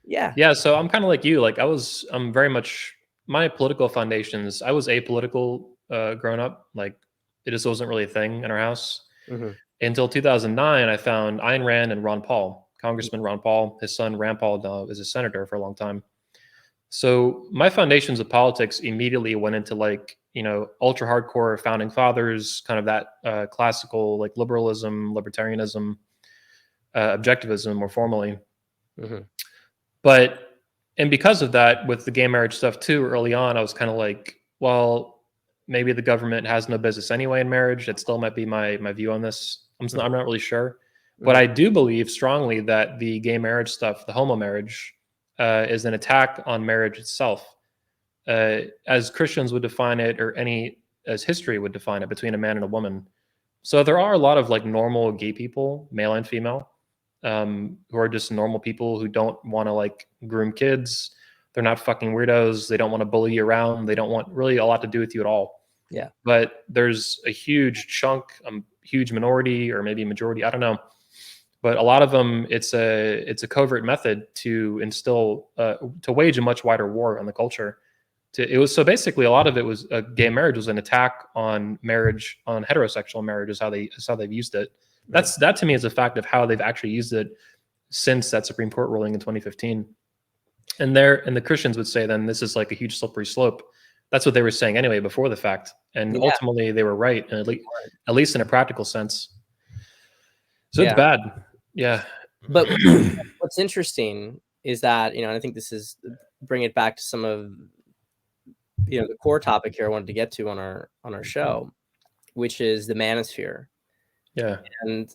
Yeah. Yeah, so I'm kind of like you. Like I'm very much my political foundations. I was apolitical growing up. Like it just wasn't really a thing in our house Hmm. until 2009. I found Ayn Rand and Ron Paul, Congressman Ron Paul. His son Rand Paul is a senator for a long time. So my foundations of politics immediately went into like ultra hardcore founding fathers, kind of that classical like liberalism, libertarianism, objectivism more formally. Hmm. But and because of that, with the gay marriage stuff too, early on, I was kind of like, well, maybe the government has no business anyway in marriage. That still might be my view on this. I'm not really sure, but Hmm. I do believe strongly that the gay marriage stuff, the homo marriage, is an attack on marriage itself, as Christians would define it, or any as history would define it, between a man and a woman. So there are a lot of like normal gay people, male and female, who are just normal people who don't want to like groom kids. They're not fucking weirdos. They don't want to bully you around. They don't want really a lot to do with you at all. Yeah. But there's a huge chunk, huge minority, or maybe majority, I don't know. But a lot of them, it's a covert method to instill, to wage a much wider war on the culture. It was so basically a lot of it was gay marriage was an attack on marriage, on heterosexual marriage is how they've used it. That to me is a fact of how they've actually used it since that Supreme Court ruling in 2015. And the Christians would say then this is like a huge slippery slope. That's what they were saying anyway before the fact, and Yeah. ultimately they were right, and at least in a practical sense. So it's Yeah. bad, yeah. But what's interesting is that, and I think this is bring it back to some of the core topic here I wanted to get to on our show, which is the manosphere. Yeah. And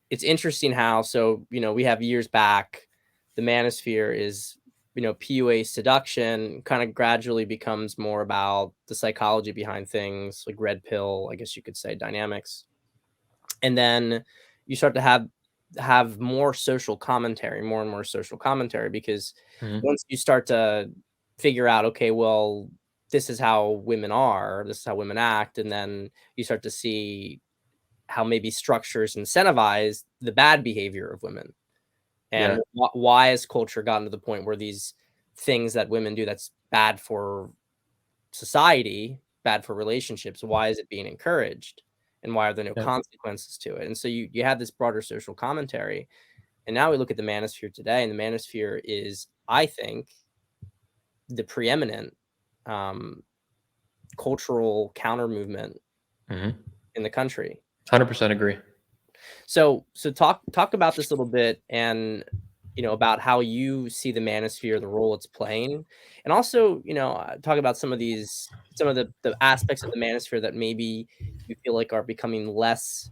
it's interesting how, so we have years back, the manosphere is PUA seduction, kind of gradually becomes more about the psychology behind things, like red pill, I guess you could say, dynamics. And then you start to have more social commentary, more and more social commentary, because Mhm. once you start to figure out, okay, well, this is how women are, this is how women act, and then you start to see how maybe structures incentivize the bad behavior of women, Yeah. and why has culture gotten to the point where these things that women do that's bad for society, bad for relationships, why is it being encouraged, and why are there no Yeah. consequences to it? And so you have this broader social commentary, and now we look at the manosphere today, and the manosphere is, I think, the preeminent um, cultural counter movement Mhm. in the country. 100% agree. So talk about this a little bit, and about how you see the manosphere, the role it's playing, and also talk about some of the aspects of the manosphere that maybe you feel like are becoming less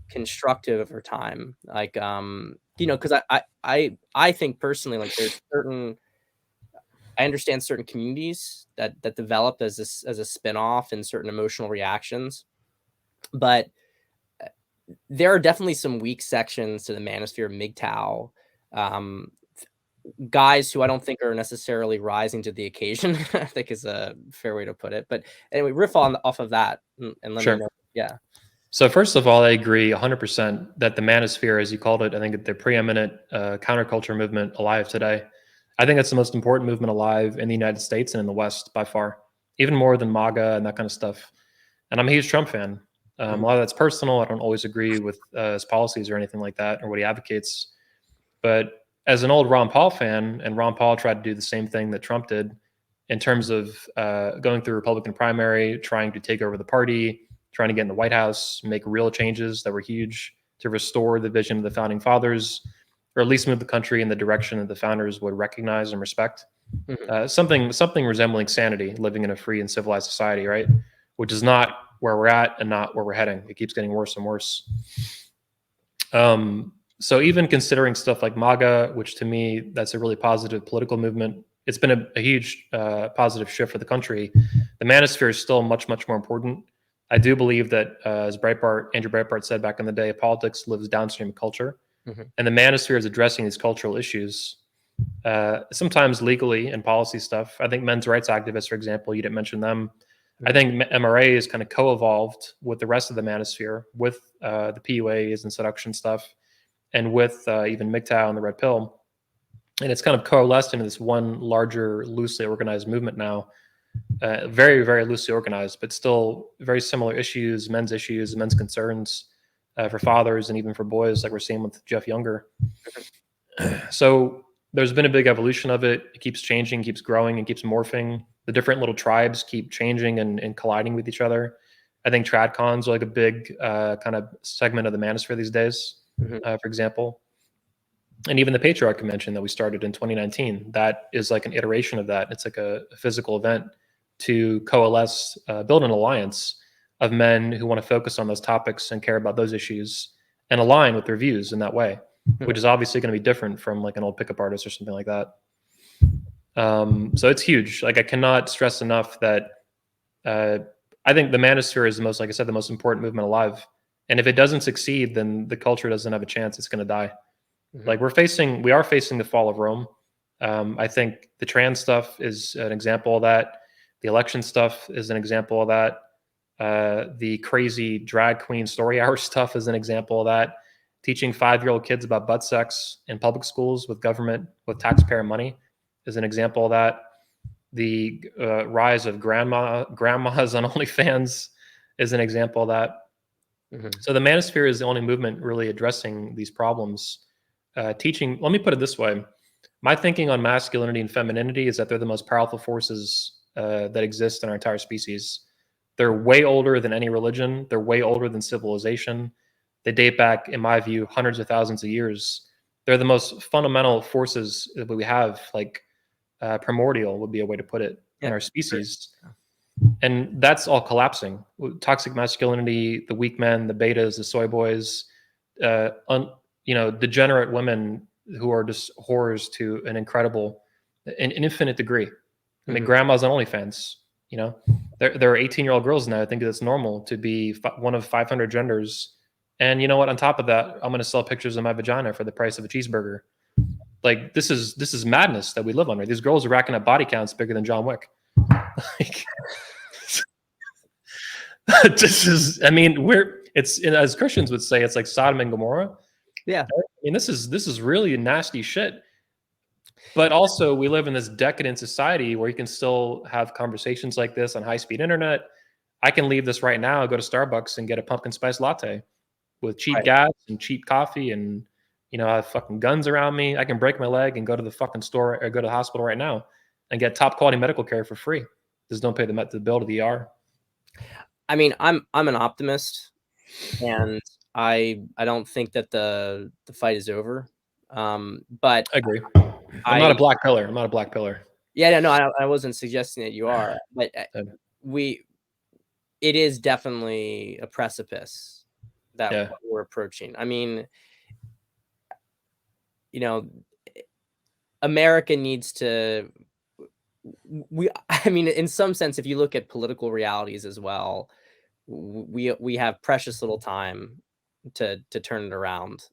constructive over time. Like because I think personally, like, there's certain, I understand certain communities that develop as a spin-off and certain emotional reactions, but there are definitely some weak sections to the Manosphere, mgtow, um, guys who I don't think are necessarily rising to the occasion, I think is a fair way to put it. But anyway, riff on off of that, and let me Sure. know. Yeah. So first of all, I agree 100% that the manosphere, as you called it, I think the preeminent counterculture movement alive today. I think it's the most important movement alive in the United States and in the West by far, even more than MAGA and that kind of stuff. And I'm a huge Trump fan. A Mhm. lot of that's personal. I don't always agree with his policies or anything like that or what he advocates. But as an old Ron Paul fan, and Ron Paul tried to do the same thing that Trump did in terms of going through Republican primary, trying to take over the party, trying to get in the White House, make real changes that were huge to restore the vision of the founding fathers, or at least move the country in the direction that the founders would recognize and respect. Mhm. Something resembling sanity, living in a free and civilized society, right? Which is not where we're at and not where we're heading. It keeps getting worse and worse. So even considering stuff like MAGA, which to me that's a really positive political movement, it's been a huge positive shift for the country. The manosphere is still much more important. I do believe that, as Andrew Breitbart said back in the day, politics lives downstream of culture, Mhm. and the manosphere is addressing these cultural issues, sometimes legally and policy stuff. I think men's rights activists, for example, you didn't mention them. I think MRA is kind of co-evolved with the rest of the manosphere, with the PUAs and seduction stuff, and with even mgtow and the red pill. And it's kind of coalesced into this one larger, loosely organized movement now. Very, very loosely organized, but still very similar issues, men's concerns for fathers and even for boys, like we're seeing with Jeff Younger. So there's been a big evolution of it. It keeps changing, keeps growing, and keeps morphing. The different little tribes keep changing and colliding with each other. I think tradcons are like a big kind of segment of the manosphere these days, for example. And even the Patriarch Convention that we started in 2019, that is like an iteration of that. It's like a physical event to coalesce, build an alliance of men who want to focus on those topics and care about those issues and align with their views in that way, which is obviously going to be different from like an old pickup artist or something like that. So it's huge. Like I cannot stress enough that I think the manosphere is the most, like I said, the most important movement alive. And if it doesn't succeed, then the culture doesn't have a chance. It's going to die. Like we are facing the fall of Rome. I think the trans stuff is an example of that. The election stuff is an example of that. The crazy drag queen story hour stuff is an example of that. Teaching 5-year-old kids about butt sex in public schools with taxpayer money is an example of that. The rise of grandmas on OnlyFans is an example of that. So the manosphere is the only movement really addressing these problems. Let me put it this way. My thinking on masculinity and femininity is that they're the most powerful forces that exist in our entire species. They're way older than any religion. They're way older than civilization. They date back, in my view, hundreds of thousands of years. They're the most fundamental forces that we have, like primordial would be a way to put it, in our species. Sure. And that's all collapsing. Toxic masculinity, the weak men, the betas, the soy boys, degenerate women who are just horrors to an infinite degree. I mean, grandmas on OnlyFans, there are 18-year-old girls now. I think it's normal to be one of 500 genders. And you know what? On top of that, I'm going to sell pictures of my vagina for the price of a cheeseburger. Like this is madness that we live under. These girls are racking up body counts bigger than John Wick. Like, as Christians would say, it's like Sodom and Gomorrah. Yeah. I mean, this is really nasty shit. But also we live in this decadent society where you can still have conversations like this on high-speed internet. I can leave this right now, go to Starbucks and get a pumpkin spice latte with cheap gas and cheap coffee, and I have fucking guns around me. I can break my leg and go to the fucking store or go to the hospital right now and get top quality medical care for free. Just don't pay the bill to the ER. I mean, I'm an optimist, and I don't think that the fight is over. But I agree. I'm not a black pillar. Yeah, no, I wasn't suggesting that you are, but it is definitely a precipice that we're approaching. I mean, America needs to. I mean, in some sense, if you look at political realities as well, we have precious little time to turn it around,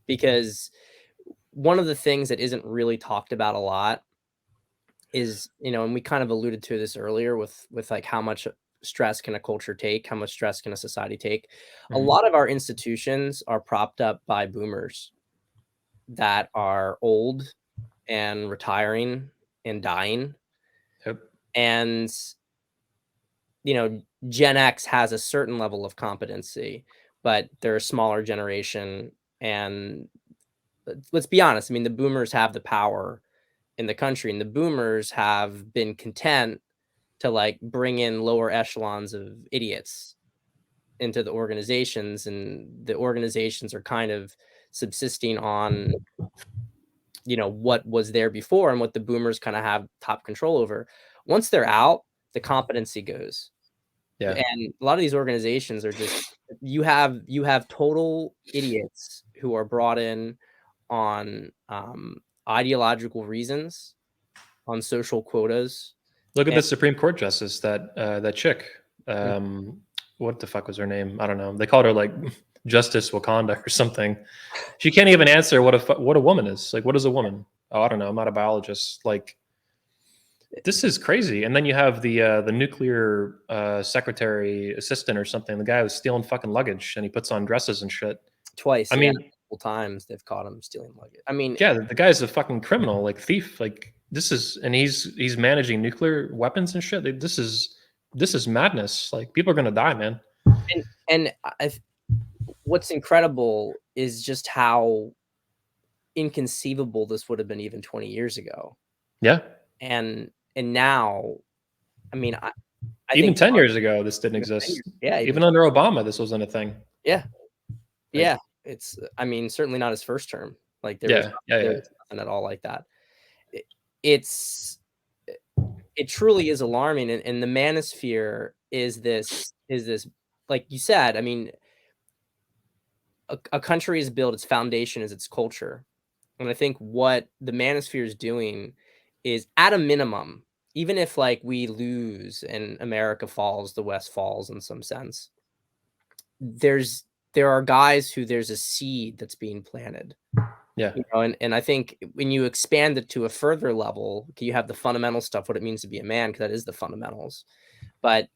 because one of the things that isn't really talked about a lot is, and we kind of alluded to this earlier with like how much stress can a culture take, how much stress can a society take. A lot of our institutions are propped up by boomers that are old and retiring and dying. And Gen X has a certain level of competency, but they're a smaller generation. And let's be honest, I mean, the boomers have the power in the country, and the boomers have been content to like bring in lower echelons of idiots into the organizations, and the organizations are kind of subsisting on what was there before and what the boomers kind of have top control over. Once they're out, the competency goes. And a lot of these organizations are just, you have total idiots who are brought in on ideological reasons, on social quotas. Look at the Supreme Court justice, that chick. What the fuck was her name? I don't know. They called her like Justice Wakanda or something. She can't even answer what a woman is. Like, what is a woman? Oh, I don't know. I'm not a biologist. Like, This is crazy. And then you have the nuclear secretary assistant or something, the guy who's stealing fucking luggage and he puts on dresses and shit. Twice, I yeah, mean, multiple times they've caught him stealing luggage. I mean, yeah, the guy's a fucking criminal, like thief. Like this is, and he's managing nuclear weapons and shit. Like, this is madness. Like people are gonna die, man. and what's incredible is just how inconceivable this would have been even 20 years ago. Yeah. And now, I mean, I Even think 10 years ago, this didn't even 10 years, exist. yeah, even Even under Obama, this wasn't a thing. yeah, Like, yeah. It's, I mean, certainly not his first term. Like yeah, yeah, there yeah. was nothing at all like that. It, it's it truly is alarming, and the manosphere is this, like you said. I mean, a country is built, its foundation is its culture. And I think what the manosphere is doing is, at a minimum, even if like we lose and America falls, the West falls in some sense, there are guys who there's a seed that's being planted. Yeah, And I think when you expand it to a further level, you have the fundamental stuff, what it means to be a man, because that is the fundamentals. But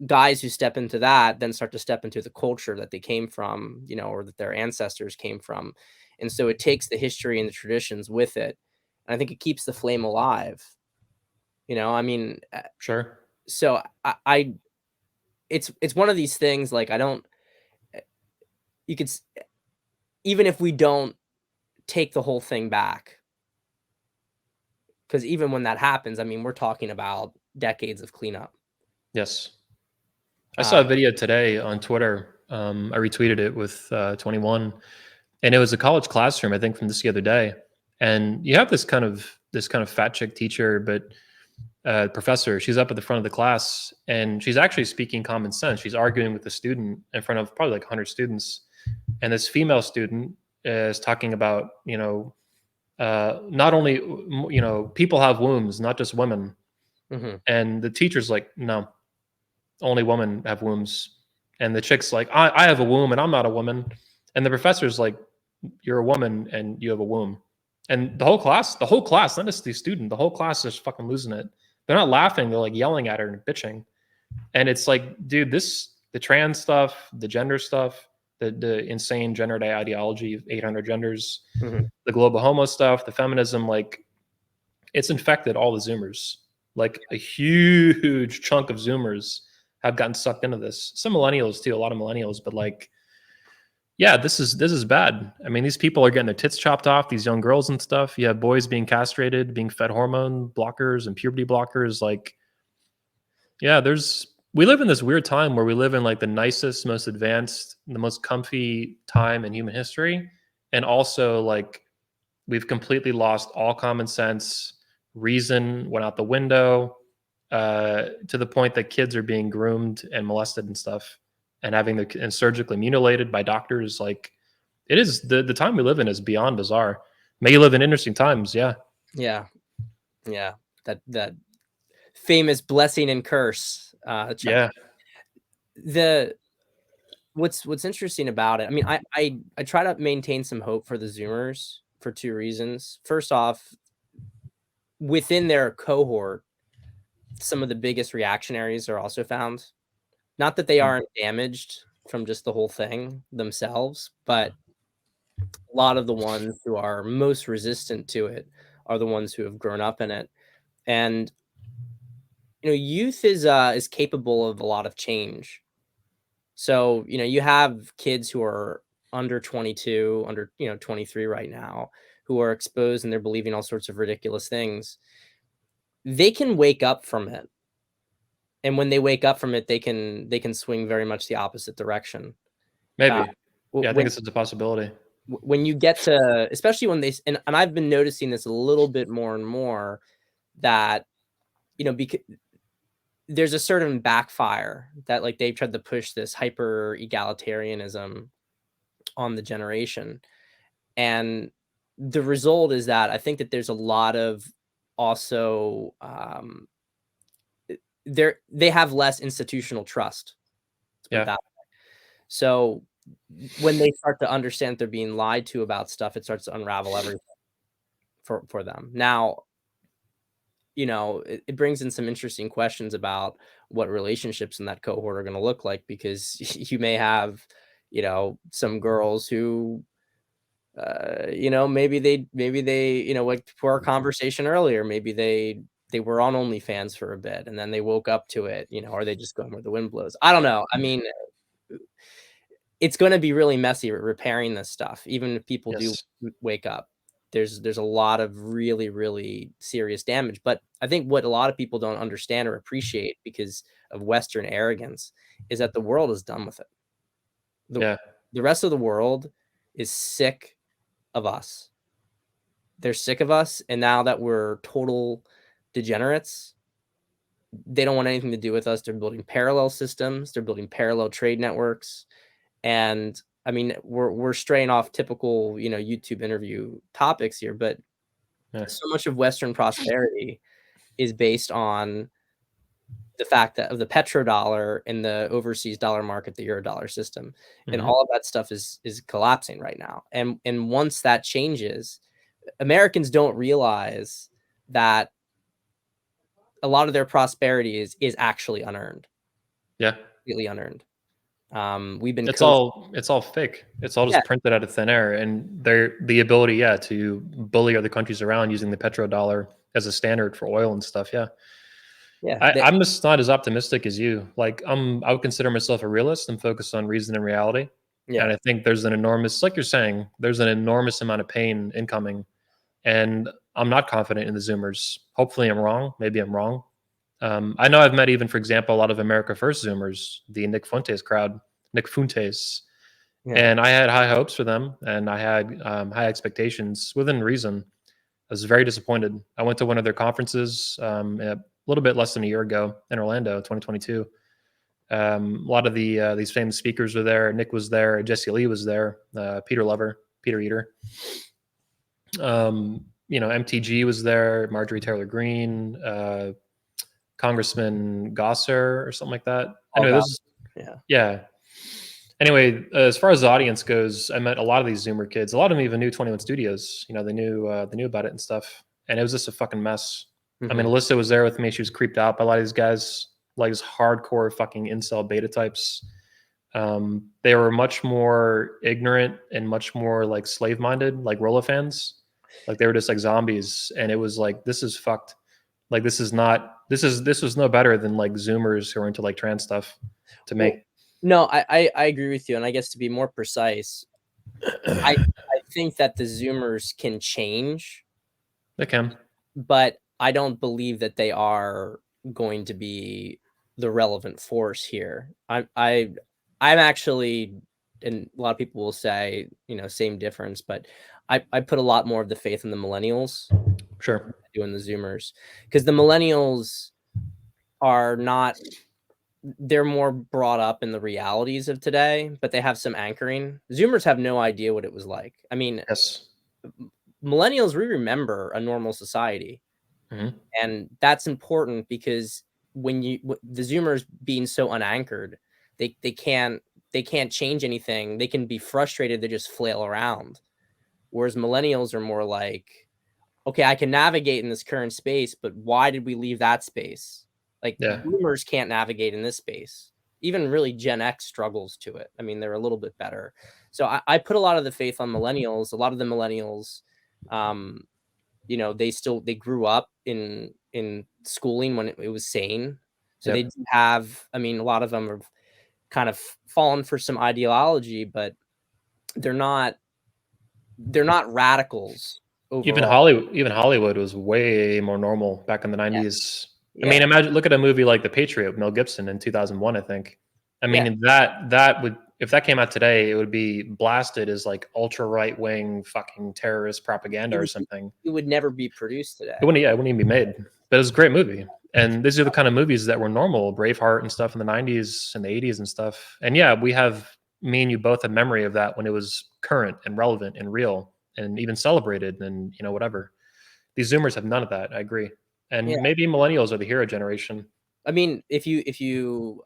guys who step into that then start to step into the culture that they came from, or that their ancestors came from. And so it takes the history and the traditions with it. And I think it keeps the flame alive. I mean, sure. so it's one of these things, like, I don't, you could, even if we don't take the whole thing back, because even when that happens, I mean, we're talking about decades of cleanup. Yes. I saw Uh, a video today on Twitter. I retweeted it with 21, and it was a college classroom, I think, from this the other day. And you have this kind of fat chick teacher, but professor. She's up at the front of the class, and she's actually speaking common sense. She's arguing with the student in front of probably like 100 students, and this female student is talking about, not only, people have wombs, not just women. mhm. And the teacher's like, no, only women have wombs. And the chick's like, I have a womb and I'm not a woman. And the professor's like, you're a woman and you have a womb. And the whole class, not just the student, the whole class is fucking losing it. They're not laughing, they're like yelling at her and bitching. And it's like, dude, the trans stuff, the gender stuff, the insane gender ideology of 800 genders, Mhm. the global homo stuff, the feminism, like it's infected all the Zoomers. Like a huge chunk of Zoomers have gotten sucked into this. Some millennials too, a lot of millennials, but like, yeah, this is bad. I mean, these people are getting their tits chopped off, these young girls and stuff. You have boys being castrated, being fed hormone blockers and puberty blockers. Like, yeah, we live in this weird time where we live in like the nicest, most advanced, the most comfy time in human history. And also like we've completely lost all common sense. Reason went out the window, to the point that kids are being groomed and molested and stuff, and having their and surgically mutilated by doctors. Like it is the time we live in is beyond bizarre. May you live in interesting times. Yeah, Yeah, yeah. That famous blessing and curse. yeah, The what's interesting about it, I mean, I try to maintain some hope for the Zoomers for two reasons. First off, within their cohort, some of the biggest reactionaries are also found. Not that they mm, aren't damaged from just the whole thing themselves, but a lot of the ones who are most resistant to it are the ones who have grown up in it. And youth is capable of a lot of change. So, you have kids who are under 22, under, 23 right now, who are exposed and they're believing all sorts of ridiculous things. They can wake up from it. And when they wake up from it, they can swing very much the opposite direction. Uh, maybe. Yeah, I think when this is a possibility. when you get to, especially when and I've been noticing this a little bit more and more, that, because there's a certain backfire that, like, they've tried to push this hyper egalitarianism on the generation. And the result is that I think that there's a lot of, also, they have less institutional trust. Let's put it Yeah, that way. So when they start to understand they're being lied to about stuff, it starts to unravel everything for them. Now, it brings in some interesting questions about what relationships in that cohort are going to look like, because you may have, some girls who, maybe they, like for our conversation earlier, maybe they were on OnlyFans for a bit and then they woke up to it, or they just going where the wind blows. I don't know. I mean, it's going to be really messy repairing this stuff, even if people do Yes. wake up. There's a lot of really, really serious damage. But I think what a lot of people don't understand or appreciate because of Western arrogance is that the world is done with it. The Yeah. the rest of the world is sick of us. They're sick of us, and now that we're total degenerates, they don't want anything to do with us. They're building parallel systems, they're building parallel trade networks, and I mean, we're straying off typical, YouTube interview topics here, but Yeah. so much of Western prosperity is based on the fact that of the petrodollar and the overseas dollar market, the Eurodollar system, and Hmm. all of that stuff is collapsing right now. And once that changes, Americans don't realize that a lot of their prosperity is actually unearned, Yeah. completely unearned. We've been It's coached. all it's all fake. It's all Yeah, just printed out of thin air, and they're the ability, yeah, to bully other countries around using the petrodollar as a standard for oil and stuff. Yeah, yeah, I'm just not as optimistic as you. Like, I would consider myself a realist and focused on reason and reality. yeah. And I think there's an enormous, like you're saying, there's an enormous amount of pain incoming, and I'm not confident in the Zoomers. Hopefully, I'm wrong. Maybe I'm wrong. I know I've met even, for example, a lot of America First Zoomers, the Nick Fuentes crowd, Nick Fuentes, Yeah. and I had high hopes for them, and I had high expectations within reason. I was very disappointed. I went to one of their conferences a little bit less than a year ago in Orlando, 2022. A lot of these famous speakers were there. Nick was there. Jesse Lee was there. Peter Lover, Peter Eater. MTG was there. Marjorie Taylor Greene, Congressman Gosser, or something like that. All Anyway, God. this Yeah. yeah. Anyway, as far as the audience goes, I met a lot of these Zoomer kids. A lot of them even knew 21 Studios. They knew about it and stuff. And it was just a fucking mess. I mean, Mhm. Alyssa was there with me. She was creeped out by a lot of these guys, like these hardcore fucking incel beta types. They were much more ignorant and much more like slave minded, like Rolla fans. Like they were just like zombies. And it was like, this is fucked. Like this was no better than like Zoomers who are into like trans stuff to Well, me. no, I agree with you, and I guess to be more precise, I think that the Zoomers can change, They can. but I don't believe that they are going to be the relevant force here. I'm actually, and a lot of people will say, same difference, but I put a lot more of the faith in the millennials than Sure. I do in the Zoomers, because the millennials are not, they're more brought up in the realities of today, but they have some anchoring. Zoomers have no idea what it was like. I mean, Yes. millennials, we remember a normal society, Mhm. and that's important because the Zoomers being so unanchored, they can't change anything. They can be frustrated. They just flail around. Whereas millennials are more like, okay, I can navigate in this current space, but why did we leave that space? Like Yeah. boomers can't navigate in this space. Even really Gen X struggles to it. I mean, they're a little bit better. So I put a lot of the faith on millennials. A lot of the millennials, um, they grew up in schooling when it was sane. So they Yep. do have, I mean, a lot of them have kind of fallen for some ideology, but they're not they're not radicals overall. Even Hollywood was way more normal back in the Yeah. 90s. I mean, Yeah. imagine look at a movie like The Patriot, Mel Gibson in 2001, I think. I Yeah. mean, that would if that came out today, it would be blasted as like ultra right wing fucking terrorist propaganda It or would something. it would never be produced It today. wouldn't, yeah, it wouldn't even be made. But it was a great movie. And these are the kind of movies that were normal, Braveheart and stuff in the 90s and the 80s and stuff. And yeah, me and you both have memory of that when it was current and relevant and real and even celebrated and, whatever. These Zoomers have none of that. I agree. Yeah. And maybe millennials are the hero generation. I mean, if you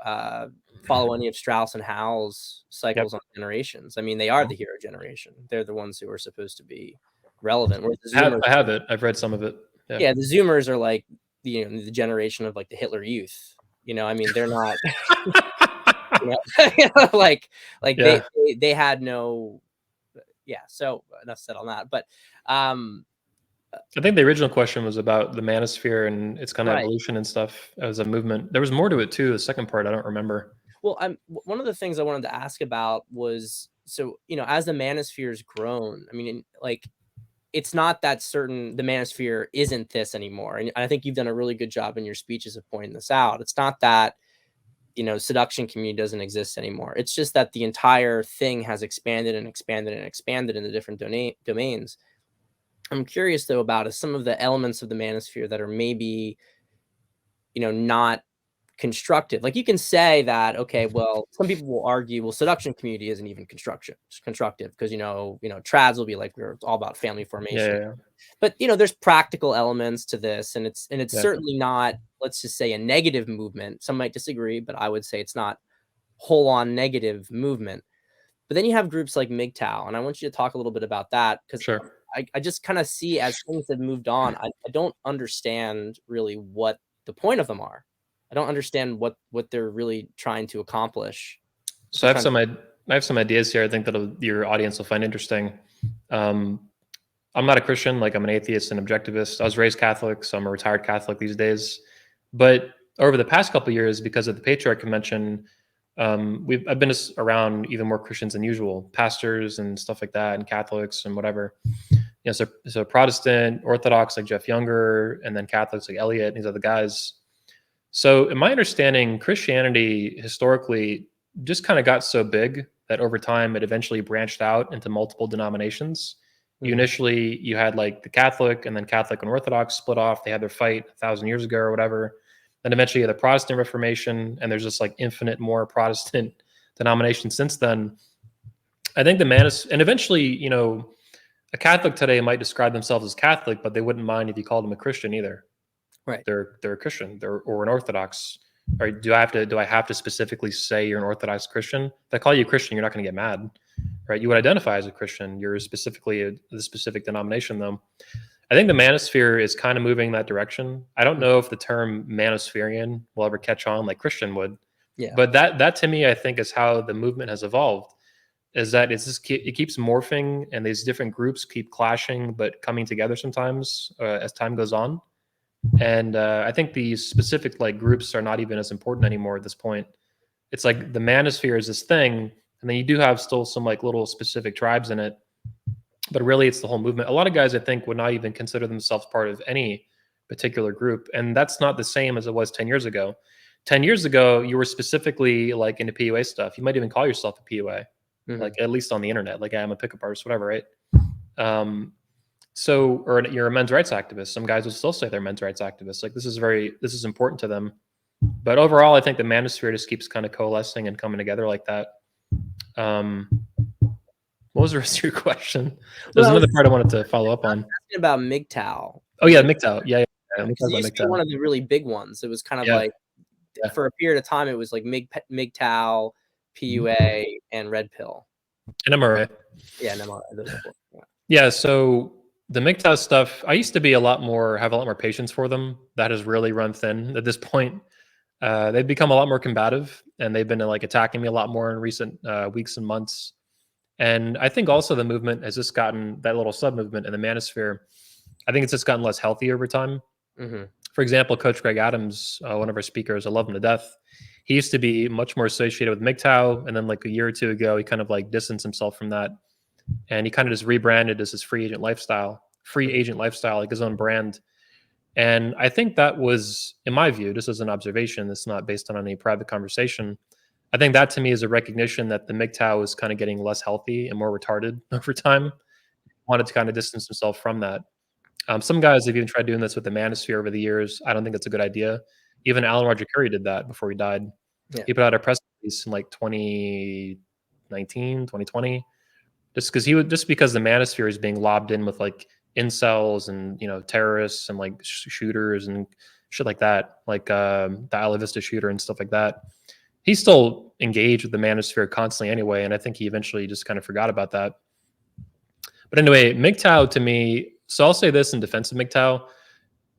follow any of Strauss and Howell's Yep. cycles on generations, I mean, they are Mhm. the hero generation. They're the ones who are supposed to be relevant, whereas the I have, Zoomers, I have it. I've read some of it. Yeah. yeah, the Zoomers are like the generation of like the Hitler Youth. I mean, they're not, like Yeah. they had no, yeah. So enough said on that. But um, I think the original question was about the manosphere and its kind of right. evolution and stuff as a movement. There was more to it too. The second part, I don't remember. Well, one of the things I wanted to ask about was, so as the manosphere's grown, I mean, like, it's not that certain the manosphere isn't this anymore, and I think you've done a really good job in your speeches of pointing this out. It's not that seduction community doesn't exist anymore. It's just that the entire thing has expanded and expanded and expanded into different domains. I'm curious though about some of the elements of the manosphere that are maybe not constructive. Like, you can say that, okay, well, some people will argue, well, seduction community isn't even constructive because trads will be like, we're all about family Yeah, formation. yeah, yeah. But there's practical elements to this, and it's Yeah. certainly not, let's just say, a negative movement. Some might disagree, but I would say it's not whole on negative movement. But then you have groups like mgtow, and I want you to talk a little bit about that, because Sure. I just kind of see, as things have moved on, I don't understand really what the point of them are. I don't understand what they're really trying to accomplish. So I have some ideas here. I think that your audience will find interesting. Um, I'm not a Christian, like I'm an atheist and objectivist. I was raised Catholic, so I'm a retired Catholic these days. But over the past couple of years, because of the Patriarch Convention, I've been around even more Christians than usual, pastors and stuff like that, and Catholics and whatever. So Protestant, Orthodox like Jeff Younger, and then Catholics like Elliot and these other guys. So, in my understanding, Christianity historically just kind of got so big that over time it eventually branched out into multiple denominations. You had like the Catholic, and then Catholic and Orthodox split off. They had their fight 1,000 years ago or whatever. Then eventually you had the Protestant Reformation, and there's just like infinite more Protestant denominations since then. I think and eventually, a Catholic today might describe themselves as Catholic, but they wouldn't mind if you called them a Christian either. Right. They're a Christian, or an Orthodox. Or do I have to specifically say you're an Orthodox Christian? If I call you a Christian, you're not going to get mad, right? You would identify as a Christian. You're specifically the specific denomination, though. I think the manosphere is kind of moving that direction. I don't know if the term manospherian will ever catch on like Christian would. Yeah. But that to me, I think, is how the movement has evolved. Is that it keeps morphing, and these different groups keep clashing but coming together sometimes as time goes on. And I think these specific like groups are not even as important anymore at this point. It's like the manosphere is this thing, and then you do have still some like little specific tribes in it, but really it's the whole movement. A lot of guys, I think, would not even consider themselves part of any particular group, and that's not the same as it was 10 years ago. 10 years ago, you were specifically like into PUA stuff. You might even call yourself a PUA, like at least on the internet, like I'm a pickup artist, whatever, right? Or you're a men's rights activist. Some guys will still say they're men's rights activists. Like this is important to them. But overall, I think the manosphere just keeps kind of coalescing and coming together like that. What was the rest of your question? There's another part I wanted to follow up on. Asking about mgtow. Oh yeah, mgtow. Yeah. It used to be one of the really big ones. It was kind of like, for a period of time, it was like mgtow, PUA, and red pill. And MRA. Yeah, and MRA. Yeah. So the mgtow stuff, I used to have a lot more patience for them. That has really run thin at this point. They've become a lot more combative, and they've been like attacking me a lot more in recent weeks and months. And I think also the movement has just gotten, that little sub movement in the manosphere, I think it's just gotten less healthy over time. For example, Coach Greg Adams, one of our speakers, I love him to death. He used to be much more associated with mgtow, and then like a year or two ago, he kind of like distanced himself from that, and he kind of just rebranded as his free agent lifestyle, like his own brand. And I think that was, in my view, just as an observation, it's not based on any private conversation, I think that to me is a recognition that the mgtow is kind of getting less healthy and more retarded over time. He wanted to kind of distance himself from that. Some guys have even tried doing this with the manosphere over the years. I don't think it's a good idea. Even Alan Roger Curry did that before he died. Yeah. He put out a press release in like 2019, 2020, just because the manosphere is being lobbed in with like incels and terrorists and like shooters and shit like that, like the Isla Vista shooter and stuff like that. He's still engaged with the manosphere constantly anyway, and I think he eventually just kind of forgot about that. But anyway, mgtow to me, so I'll say this in defense of mgtow,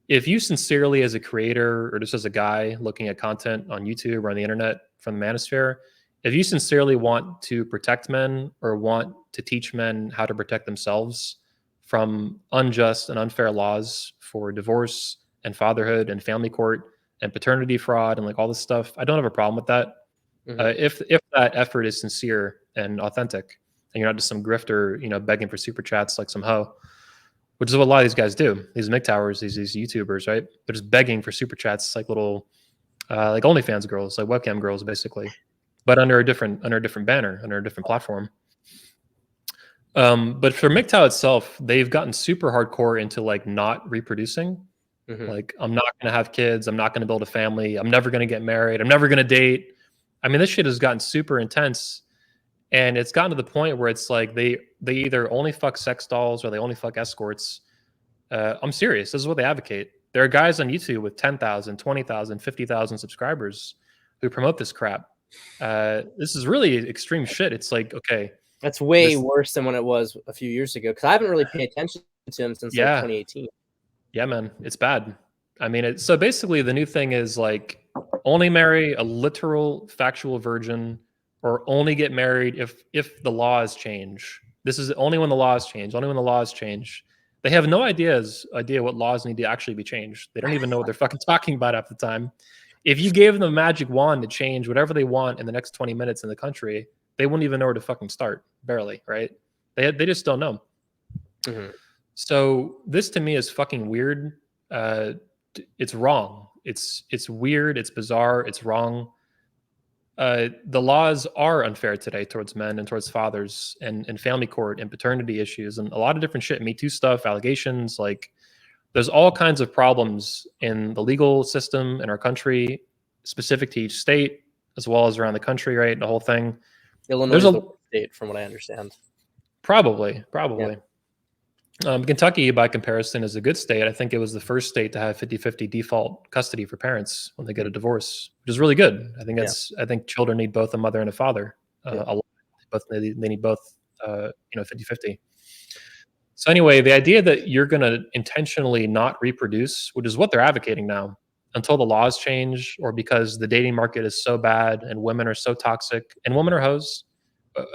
if you sincerely, as a creator or just as a guy looking at content on YouTube or on the internet from the Manosphere, if you sincerely want to protect men or want to teach men how to protect themselves from unjust and unfair laws for divorce and fatherhood and family court and paternity fraud and like all this stuff, I don't have a problem with that. Hmm. If that effort is sincere and authentic, and you're not just some grifter, begging for super chats like some hoe, which is what a lot of these guys do. These MGTOWers, these YouTubers, right? They're just begging for super chats, like little, like OnlyFans girls, like webcam girls, basically, but under a different banner, under a different platform. But for MGTOW itself, they've gotten super hardcore into like not reproducing. Hmm. Like, I'm not going to have kids. I'm not going to build a family. I'm never going to get married. I'm never going to date. I mean, this shit has gotten super intense, and it's gotten to the point where it's like they either only fuck sex dolls or they only fuck escorts. I'm serious. This is what they advocate. There are guys on YouTube with 10,000, 20,000, 50,000 subscribers who promote this crap. This is really extreme shit. It's like, okay, That's way this, worse than when it was a few years ago, because I haven't really paid attention to him since like yeah, 2018. yeah, man, it's bad. I mean, so basically the new thing is like only marry a literal factual virgin or only get married if the laws change. This is only when the laws change, only when the laws change. They have no idea what laws need to actually be changed. They don't even know what they're fucking talking about half the time. If you gave them a magic wand to change whatever they want in the next 20 minutes in the country, they wouldn't even know where to fucking start, barely, right? They just don't know. Hmm. So this to me is fucking weird. Uh, it's wrong. It's weird. It's bizarre. It's wrong. The laws are unfair today towards men and towards fathers and family court and paternity issues and a lot of different shit. Me Too stuff, allegations. Like, there's all kinds of problems in the legal system in our country, specific to each state as well as around the country. Right, the whole thing. Illinois There's is a the worst state, from what I understand. probably Yeah. probably. Kentucky, by comparison, is a good state. I think it was the first state to have 50-50 default custody for parents when they get a divorce, which is really good. Yeah. I think children need both a mother and a father. Yeah. A lot. They need both, 50-50. So anyway, the idea that you're going to intentionally not reproduce, which is what they're advocating now, until the laws change or because the dating market is so bad and women are so toxic and women are hoes.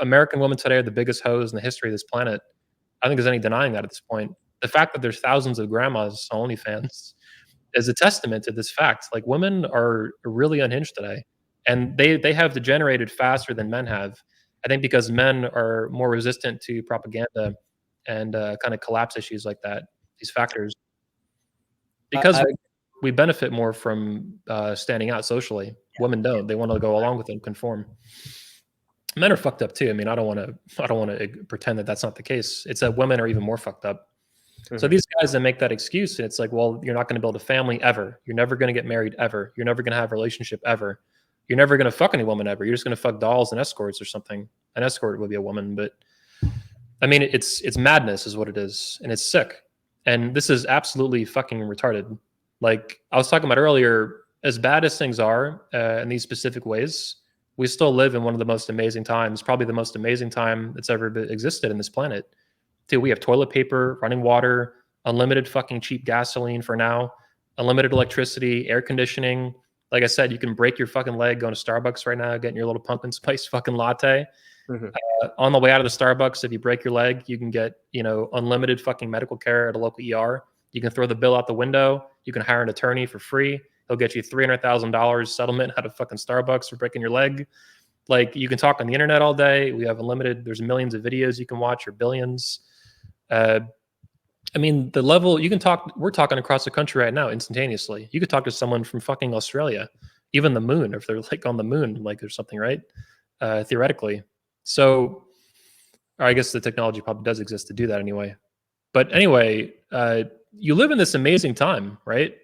American women today are the biggest hoes in the history of this planet. I don't think there's any denying that at this point. The fact that there's thousands of grandmas on OnlyFans is a testament to this fact. Like, women are really unhinged today, and they have degenerated faster than men have. I think because men are more resistant to propaganda and kind of collapse issues like that. These factors, because I we benefit more from standing out socially. Women don't. They want to go along with it and conform. Men are fucked up too. I mean, I don't want to pretend that that's not the case. It's that women are even more fucked up. So Mhm. these guys that make that excuse, and it's like, well, you're not going to build a family ever. You're never going to get married ever. You're never going to have a relationship ever. You're never going to fuck any woman ever. You're just going to fuck dolls and escorts or something. An escort would be a woman, but I mean, it's madness is what it is, and it's sick. And this is absolutely fucking retarded. Like I was talking about earlier, as bad as things are in these specific ways, we still live in one of the most amazing times, probably the most amazing time that's ever existed in this planet. Dude, we have toilet paper, running water, unlimited fucking cheap gasoline for now, unlimited electricity, air conditioning. Like I said, you can break your fucking leg going to Starbucks right now, getting your little pumpkin spice fucking latte. Mhm. On the way out of the Starbucks, if you break your leg, you can get, unlimited fucking medical care at a local ER. You can throw the bill out the window. You can hire an attorney for free. He'll get you $300,000 settlement out of fucking Starbucks for breaking your leg. Like, you can talk on the internet all day. We have unlimited. There's millions of videos you can watch, or billions. Uh, I mean, the level you can talk. We're talking across the country right now instantaneously. You could talk to someone from fucking Australia, even the moon, if they're like on the moon, like there's something, right? Theoretically. So, or I guess the technology probably does exist to do that anyway. But anyway, you live in this amazing time, right?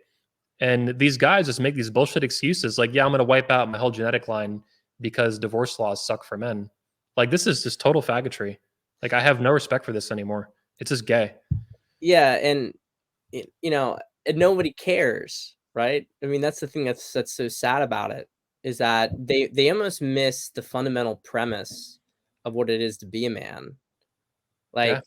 And these guys just make these bullshit excuses like, yeah, I'm going to wipe out my whole genetic line because divorce laws suck for men. Like, this is just total faggotry. Like, I have no respect for this anymore. It's just gay. Yeah, and and nobody cares, right? I mean, that's the thing that's so sad about it, is that they almost miss the fundamental premise of what it is to be a man. Yeah.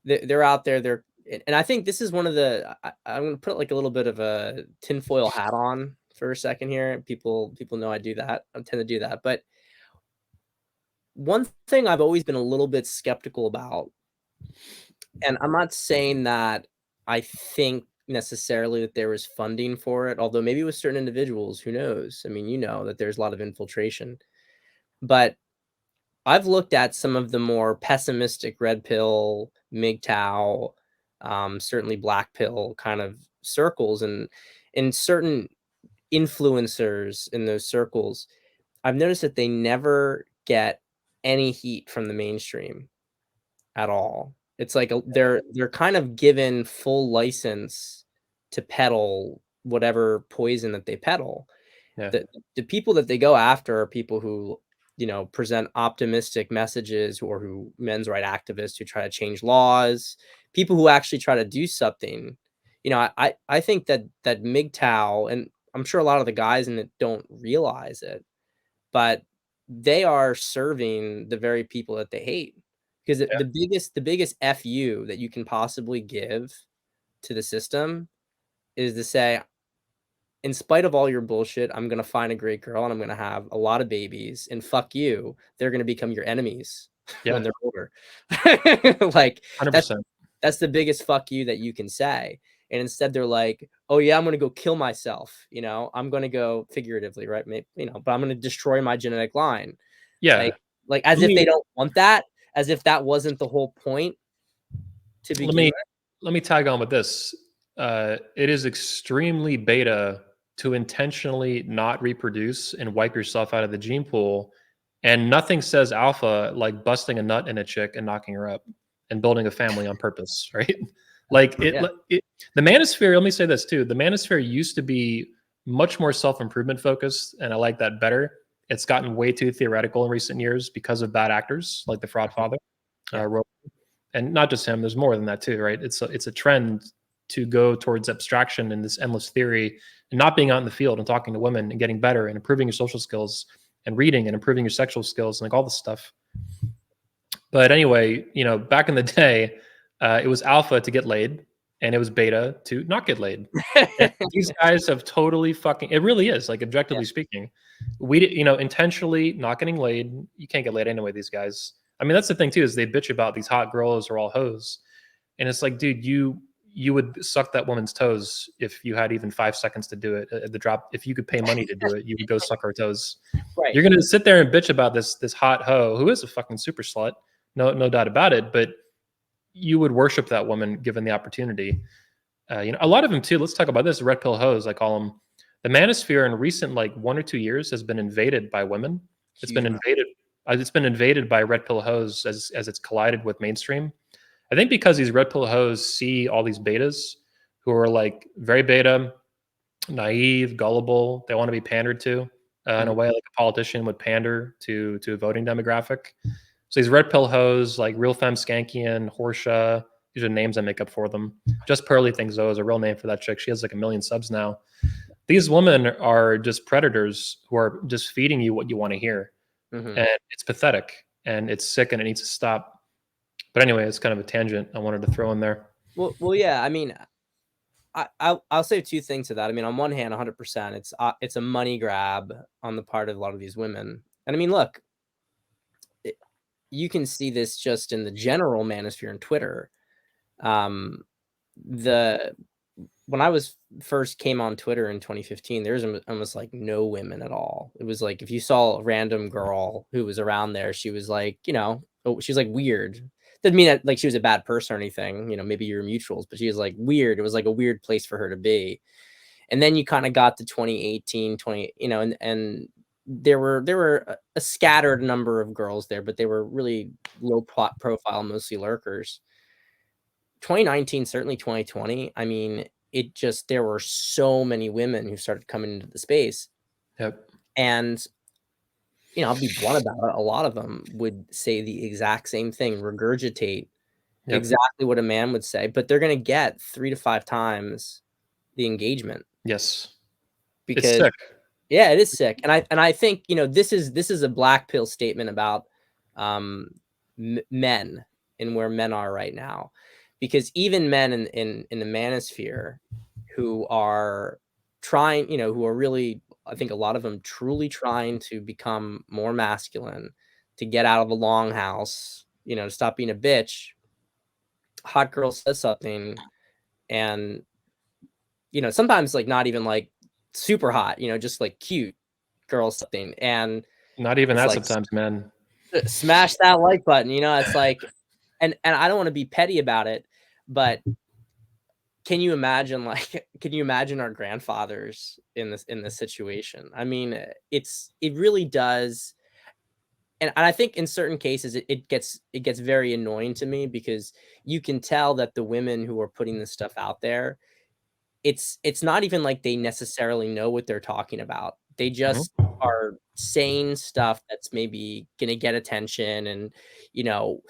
Like, they're out there. and I think this is one of the, I'm going to put like a little bit of a tinfoil hat on for a second here. People know I do that. I tend to do that. But one thing I've always been a little bit skeptical about, and I'm not saying that I think necessarily that there was funding for it, although maybe with certain individuals, who knows? I mean, you know that there's a lot of infiltration. But I've looked at some of the more pessimistic red pill, mgtow, certainly black pill kind of circles, and in certain influencers in those circles, I've noticed that they never get any heat from the mainstream at all. It's like they're kind of given full license to peddle whatever poison that they peddle. Yeah. The people that they go after are people who, present optimistic messages, or who men's right activists who try to change laws, people who actually try to do something. I think that MGTOW, and I'm sure a lot of the guys in it don't realize it, but they are serving the very people that they hate. Because Yeah. the biggest FU that you can possibly give to the system is to say, in spite of all your bullshit, I'm gonna find a great girl and I'm gonna have a lot of babies, and fuck you, they're gonna become your enemies when Yeah. they're older. Like, that's 100%. that's the biggest fuck you that you can say. And instead they're like, "Oh yeah, I'm gonna go kill myself, I'm gonna go," figuratively, right? But I'm gonna destroy my genetic line. Like Yeah. like as Let if me they don't want that, as if that wasn't the whole point to let begin me with. let me tag on with this. It is extremely beta to intentionally not reproduce and wipe yourself out of the gene pool. And nothing says alpha like busting a nut in a chick and knocking her up and building a family on purpose, right? Like Yeah. the manosphere, let me say this too. The manosphere used to be much more self-improvement focused, and I like that better. It's gotten way too theoretical in recent years because of bad actors like the fraud Mhm. father. Yeah. And not just him. There's more than that too, right? It's a trend to go towards abstraction and this endless theory, and not being out in the field and talking to women and getting better and improving your social skills and reading and improving your sexual skills and like all this stuff. But anyway, back in the day, it was alpha to get laid, and it was beta to not get laid. And these guys have totally fucking. It really is, like, Yeah. objectively speaking, intentionally not getting laid. You can't get laid anyway. These guys. I mean, that's the thing too, is they bitch about these hot girls are all hoes, and it's like, dude, you would suck that woman's toes if you had even 5 seconds to do it at the drop. If you could pay money to do it, you would go suck her toes. Right. You're gonna sit there and bitch about this hot hoe who is a fucking super slut, no doubt about it. But you would worship that woman given the opportunity. A lot of them too. Let's talk about this. Red pill hoes, I call them. The manosphere in recent like 1 or 2 years has been invaded by women. It's Huge been amount. invaded. It's been invaded by red pill hoes as it's collided with mainstream. I think because these red pill hoes see all these betas who are like very beta, naive, gullible. They want to be pandered to in a Mhm. way like a politician would pander to a voting demographic. So these red pill hoes like Real Femme Skankian, Horsha, these are names I make up for them. Just Pearly Things though is a real name for that chick. She has like 1 million subs now. These women are just predators who are just feeding you what you want to hear. Mhm. And it's pathetic and it's sick and it needs to stop. But anyway, it's kind of a tangent I wanted to throw in there. Well, yeah. I mean, I'll say two things to that. I mean, on one hand, 100%, it's a money grab on the part of a lot of these women. And I mean, look, it, you can see this just in the general manosphere and Twitter. Um, the When I was first came on Twitter in 2015, there was almost like no women at all. It was like if you saw a random girl who was around there, she was like, she was like weird. Didn't mean that like she was a bad person or anything. Maybe you're mutuals, but she was like weird. It was like a weird place for her to be. And then you kind of got to 2018, 20, and there were a scattered number of girls there, but they were really low profile, mostly lurkers. 2019, certainly 2020. I mean, there were so many women who started coming into the space, Yep. and I'll be blunt about it. A lot of them would say the exact same thing, regurgitate Yep. exactly what a man would say, but they're going to get 3 to 5 times the engagement Yes. It's because, sick. yeah, it is sick. And I think, this is a black pill statement about men and where men are right now. because even men in the manosphere who are trying, who are really, I think a lot of them truly trying to become more masculine, to get out of the longhouse, to stop being a bitch. Hot girl says something, and sometimes like not even like super hot, just like cute girl something, and Not even it's that like sometimes, man. smash that like button. It's like, and I don't want to be petty about it, but can you imagine can you imagine our grandfathers in this situation? I mean, it really does. And I think in certain cases it gets very annoying to me, because you can tell that the women who are putting this stuff out there, it's not even like they necessarily know what they're talking about. They just Mhm. are saying stuff that's maybe gonna get attention, and you know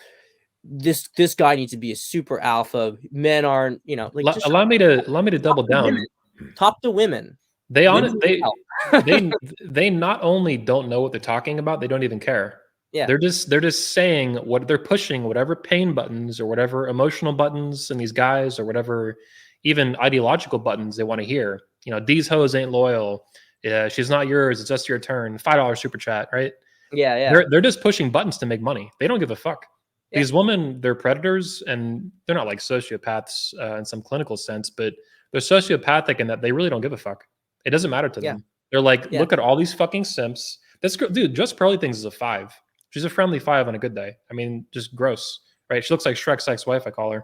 this guy needs to be a super alpha. Men aren't, like, just Allow me to talk double to women. down. Talk to women. They on Women it. need help. They not only don't know what they're talking about, they don't even care. Yeah, They're just saying what they're pushing, whatever pain buttons or whatever emotional buttons in these guys or whatever even ideological buttons they want to hear. These hoes ain't loyal. Yeah, she's not yours. It's just your turn. $5 super chat, right? yeah, yeah, They're just pushing buttons to make money. They don't give a fuck. yeah, These women, they're predators, and they're not like sociopaths in some clinical sense, but they're sociopathic in that they really don't give a fuck. It doesn't matter to yeah, them. They're like, yeah, look at all these fucking simps. This girl, dude, Just Pearly thinks is a 5. She's a friendly 5 on a good day. I mean, just gross, right? She looks like Shrek's ex-wife, I call her.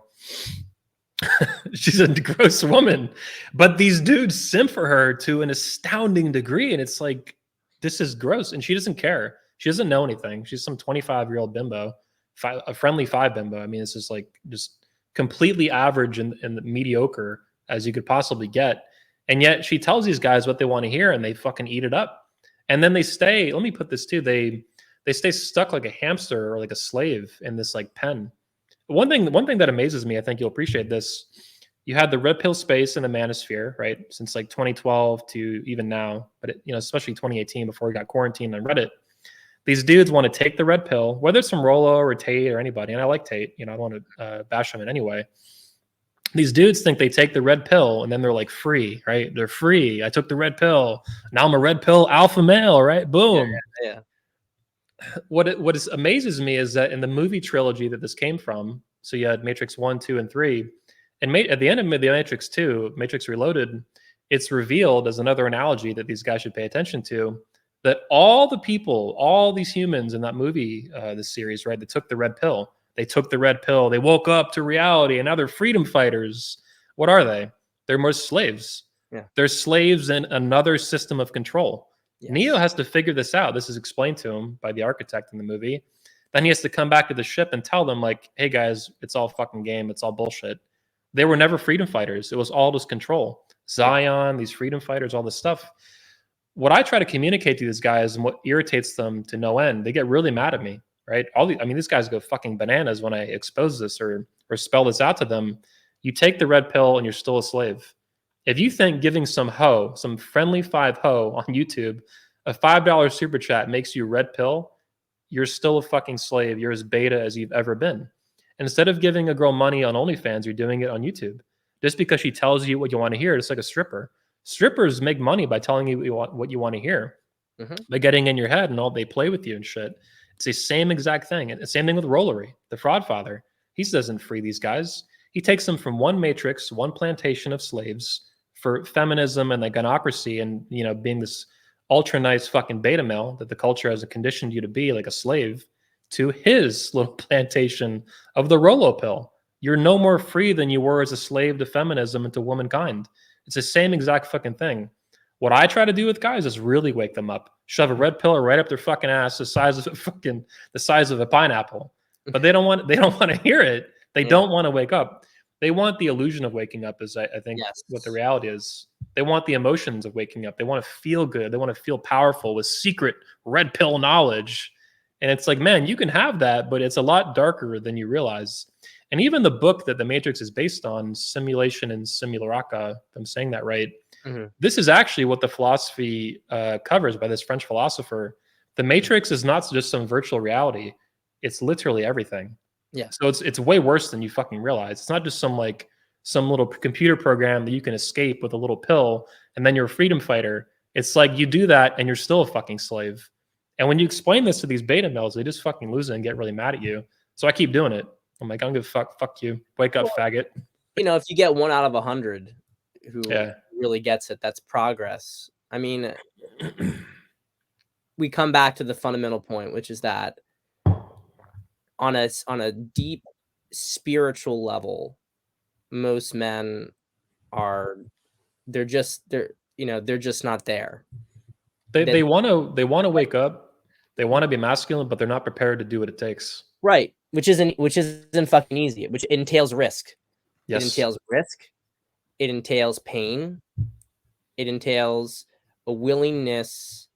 She's a gross woman. But these dudes simp for her to an astounding degree. And it's like, this is gross. And she doesn't care. She doesn't know anything. She's some 25-year-old bimbo, a friendly 5 bimbo. I mean, this is like just completely average and mediocre as you could possibly get. And yet she tells these guys what they want to hear, and they fucking eat it up. And then they stay, let me put this too, they stay stuck like a hamster or like a slave in this like pen. One thing that amazes me, I think you'll appreciate this. You had the red pill space in the manosphere, right? Since like 2012 to even now, but especially 2018 before we got quarantined on Reddit. These dudes want to take the red pill, whether it's from Rolo or Tate or anybody, and I like Tate. I don't want to bash them in any way. These dudes think they take the red pill and then they're like free, right? They're free. I took the red pill. Now I'm a red pill alpha male, right? yeah, Boom. yeah, Amazes me is that in the movie trilogy that this came from, so you had Matrix 1, 2, and 3, and at the end of the Matrix 2, Matrix Reloaded, it's revealed as another analogy that these guys should pay attention to, that all the people, all these humans in that movie, this series, right, they took the red pill. They took the red pill. They woke up to reality, and now they're freedom fighters. What are they? They're more slaves. yeah. They're slaves in another system of control. Neo Yes. has to figure this out. This is explained to him by the architect in the movie. Then he has to come back to the ship and tell them, like, hey guys, it's all fucking game. It's all bullshit. They were never freedom fighters. It was all just control. Zion, these freedom fighters, all this stuff. What I try to communicate to these guys and what irritates them to no end, they get really mad at me, right? These guys go fucking bananas when I expose this or spell this out to them. You take the red pill and you're still a slave. If you think giving some friendly 5 ho on YouTube, a $5 super chat makes you red pill, you're still a fucking slave. You're as beta as you've ever been. Instead of giving a girl money on OnlyFans, you're doing it on YouTube. Just because she tells you what you want to hear, it's like a stripper. Strippers make money by telling you what you want to hear, Mm-hmm. by getting in your head and all they play with you and shit. It's the same exact thing. And the same thing with Rollery, the fraud father. He doesn't free these guys. He takes them from one matrix, one plantation of slaves for feminism and the gynocracy and being this ultra nice fucking beta male that the culture has conditioned you to be, like a slave, to his little plantation of the Rolo pill. You're no more free than you were as a slave to feminism and to womankind. It's the same exact fucking thing. What I try to do with guys is really wake them up, shove a red pill right up their fucking ass, the size of a pineapple. But they don't want to hear it. They Yeah. don't want to wake up. They want the illusion of waking up, is I think Yes. what the reality is. They want the emotions of waking up. They want to feel good. They want to feel powerful with secret red pill knowledge. And it's like, man, you can have that, but it's a lot darker than you realize. And even the book that the Matrix is based on, Simulation and Simulacra, if I'm saying that right, Mm-hmm. this is actually what the philosophy covers by this French philosopher. The Matrix is not just some virtual reality. It's literally everything. Yeah. So it's way worse than you fucking realize. It's not just some little computer program that you can escape with a little pill and then you're a freedom fighter. It's like you do that and you're still a fucking slave. And when you explain this to these beta males, they just fucking lose it and get really mad at you. So I keep doing it. I'm like, I'm gonna fuck you. Wake up, Well, faggot. you know, if you get 1 out of 100 who Yeah. really gets it, that's progress. I mean, we come back to the fundamental point, which is that on a deep spiritual level, most men are they're just not there. They That they wanna wake up. They wanna be masculine, but they're not prepared to do what it takes. right, which isn't fucking easy, which entails risk. It Yes. entails risk, it entails pain, it entails a willingness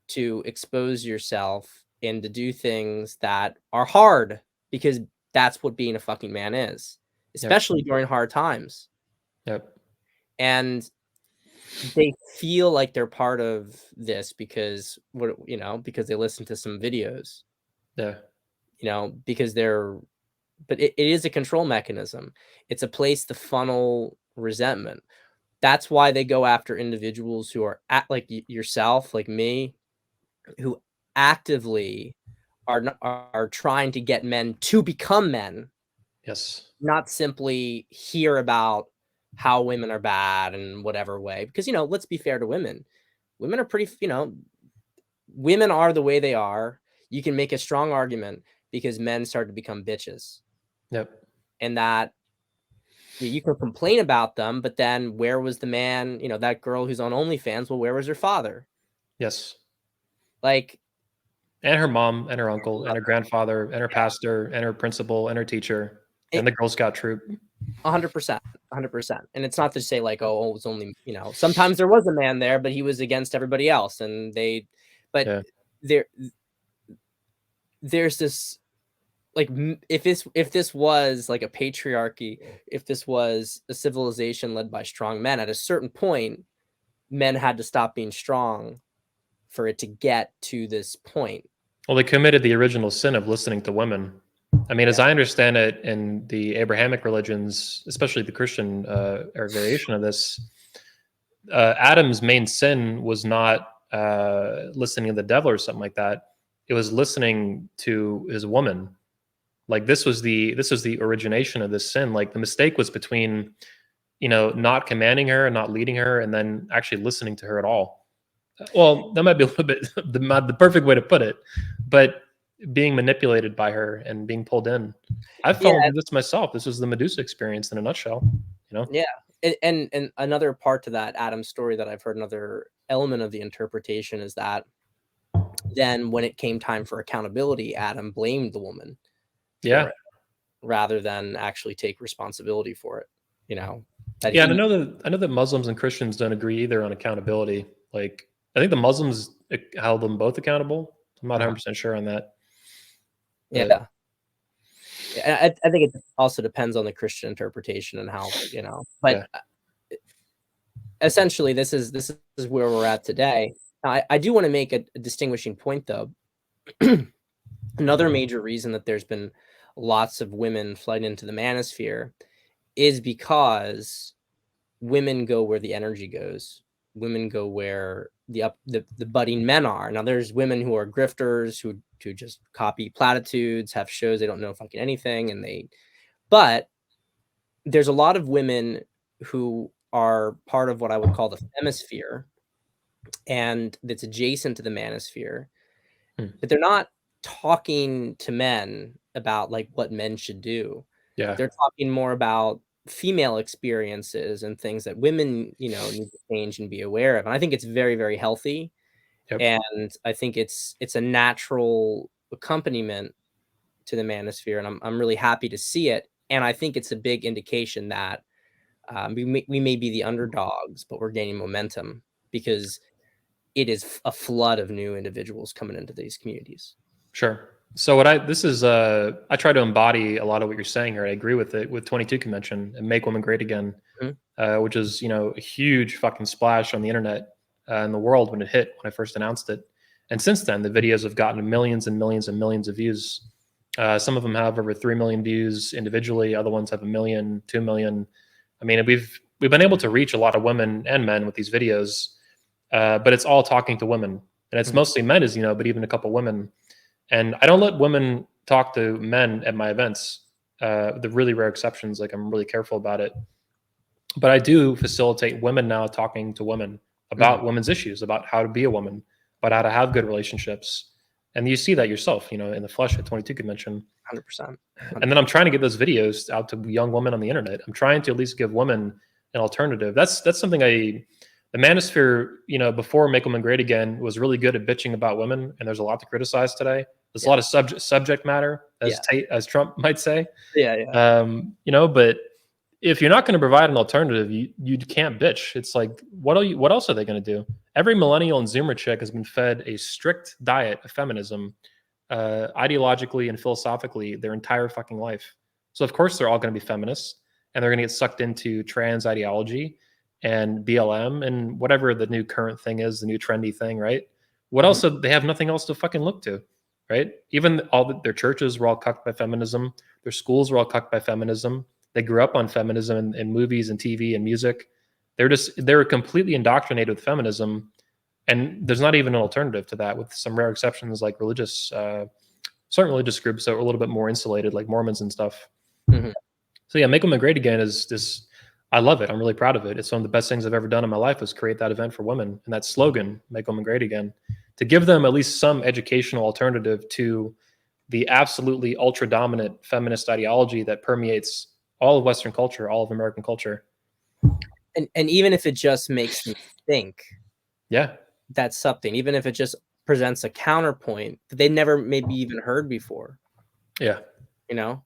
to expose yourself and to do things that are hard because that's what being a fucking man is, Yep. especially during hard times. Yep. And they feel like they're part of this because because they listen to some videos, Yeah. because but it is a control mechanism. It's a place to funnel resentment. That's why they go after individuals who are like yourself, like me, who actively are trying to get men to become men, Yes. not simply hear about how women are bad in whatever way. Because let's be fair to women. Women are pretty, women are the way they are. You can make a strong argument because men start to become bitches, Yep. and that you can complain about them, but then where was the man? That girl who's on OnlyFans. Well, where was her father? Yes. Like, And her mom and her uncle and her grandfather and her yeah, pastor and her principal and her teacher and it the Girl Scout troop. 100%, 100%. And it's not to say like, oh, it was only, sometimes there was a man there, but he was against everybody else, but Yeah. there, there's this like if this was like a patriarchy, if this was a civilization led by strong men, at a certain point, men had to stop being strong for it to get to this point. Well, they committed the original sin of listening to women. I mean, as Yeah. I understand it, in the Abrahamic religions, especially the Christian or variation of this, Adam's main sin was not listening to the devil or something like that. It was listening to his woman. Like this was the origination of this sin. Like the mistake was between not commanding her and not leading her, and then actually listening to her at all. Well, that might be a little bit the perfect way to put it, but being manipulated by her and being pulled in. I've Yeah. fallen into this myself. This was the Medusa experience in a nutshell. Yeah. And another part to that Adam story that I've heard, another element of the interpretation, is that then when it came time for accountability, Adam blamed the woman for Yeah, it rather than actually take responsibility for it. That yeah, and he I know that Muslims and Christians don't agree either on accountability. Like, I think the Muslims held them both accountable. I'm not uh 100% sure on that, but yeah. I think it also depends on the Christian interpretation and how, but yeah, essentially this is where we're at today. Now, I do want to make a distinguishing point though. Another major reason that there's been lots of women flooding into the manosphere is because women go where the energy goes. Women go where the budding men are. Now there's women who are grifters who just copy platitudes, have shows they don't know fucking anything, but there's a lot of women who are part of what I would call the femisphere, and that's adjacent to the manosphere, hmm, but they're not talking to men about like what men should do. yeah, They're talking more about female experiences and things that women, need to change and be aware of. And I think it's very, very healthy. yep, And I think it's a natural accompaniment to the manosphere. And I'm really happy to see it. And I think it's a big indication that we may be the underdogs, but we're gaining momentum because it is a flood of new individuals coming into these communities. sure. So what I try to embody a lot of what you're saying here. I agree with it with 22 convention and make women great again, Mhm. which is a huge fucking splash on the internet in the world when it hit when I first announced it. And since then, the videos have gotten millions and millions and millions of views. Some of them have over 3 million views individually. Other ones have 1 million, 2 million. I mean, we've been able to reach a lot of women and men with these videos, but it's all talking to women, and it's Mhm. mostly men, as you know, but even a couple women. And I don't let women talk to men at my events. The really rare exceptions, like I'm really careful about it. But I do facilitate women now talking to women Mhm. about women's issues, about how to be a woman, about how to have good relationships. And you see that yourself, in the flesh at 22 convention. 100%. And then I'm trying to get those videos out to young women on the internet. I'm trying to at least give women an alternative. That's something the Manosphere, before Make Women Great Again, was really good at bitching about women, and there's a lot to criticize today. There's a Yeah. lot of subject matter, Yeah. as Trump might say. Yeah. Yeah. But if you're not going to provide an alternative, you can't bitch. It's like, what else are they going to do? Every millennial and Zoomer chick has been fed a strict diet of feminism, ideologically and philosophically, their entire fucking life. So of course they're all going to be feminists, and they're going to get sucked into trans ideology and BLM and whatever the new current thing is, the new trendy thing, right? What Mhm. else? They have nothing else to fucking look to, right? Even their churches were all cucked by feminism. Their schools were all cucked by feminism. They grew up on feminism in movies and TV and music. They were completely indoctrinated with feminism, and there's not even an alternative to that, with some rare exceptions like certain religious groups that are a little bit more insulated, like Mormons and stuff. Mhm. So yeah, Make Women Great Again is this. I love it. I'm really proud of it. It's one of the best things I've ever done in my life, was create that event for women, and that slogan, Make Women Great Again, to give them at least some educational alternative to the absolutely ultra dominant feminist ideology that permeates all of Western culture, all of American culture. And even if it just makes them think, Yeah. that's something, even if it just presents a counterpoint that they never maybe even heard before, Yeah. you know?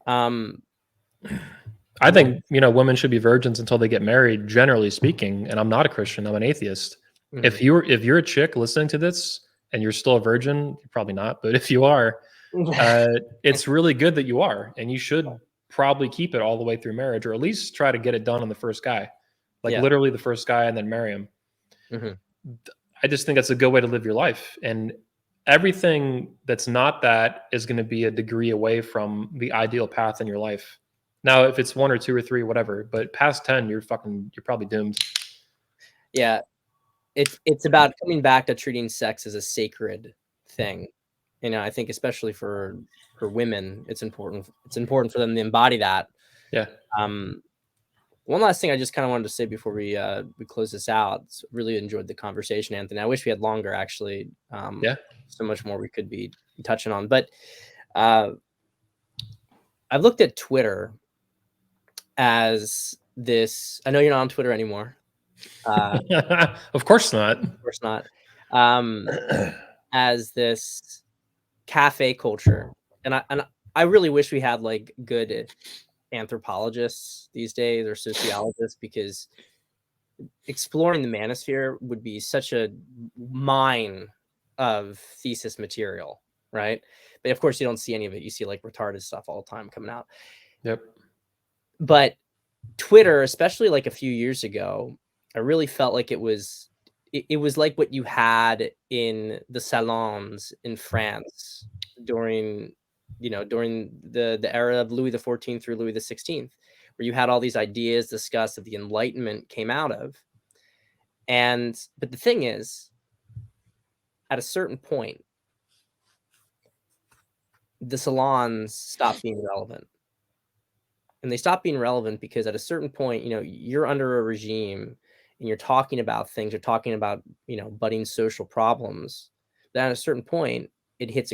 Um, I one think, women should be virgins until they get married, generally speaking. And I'm not a Christian, I'm an atheist. Mhm. If you're a chick listening to this and you're still a virgin, you're probably not, but if you are, uh, it's really good that you are, and you should probably keep it all the way through marriage, or at least try to get it done on the first guy, like Yeah. literally the first guy, and then marry him. Mhm. I just think that's a good way to live your life. And everything that's not that is going to be a degree away from the ideal path in your life. Now, if it's 1 or 2 or 3, whatever, but past 10, you're probably doomed. Yeah. It's about coming back to treating sex as a sacred thing. I think especially for women, it's important. It's important for them to embody that. Yeah. Um, One last thing I just kind of wanted to say before we close this out. Really enjoyed the conversation, Anthony. I wish we had longer, actually. Yeah. So much more we could be touching on. But uh, I've looked at Twitter as this. I know you're not on Twitter anymore. Of course not. Of course not. Um, as this cafe culture, and I really wish we had like good anthropologists these days or sociologists, because exploring the manosphere would be such a mine of thesis material, right? But of course, you don't see any of it. You see like retarded stuff all the time coming out. Yep. But Twitter, especially like a few years ago, I really felt like it was like what you had in the salons in France during during the era of Louis XIV through Louis XVI, where you had all these ideas discussed that the Enlightenment came out of. But the thing is, at a certain point, the salons stopped being relevant. And they stopped being relevant because at a certain point, you're under a regime and you're talking about things, you're talking about, budding social problems. Then at a certain point, it hits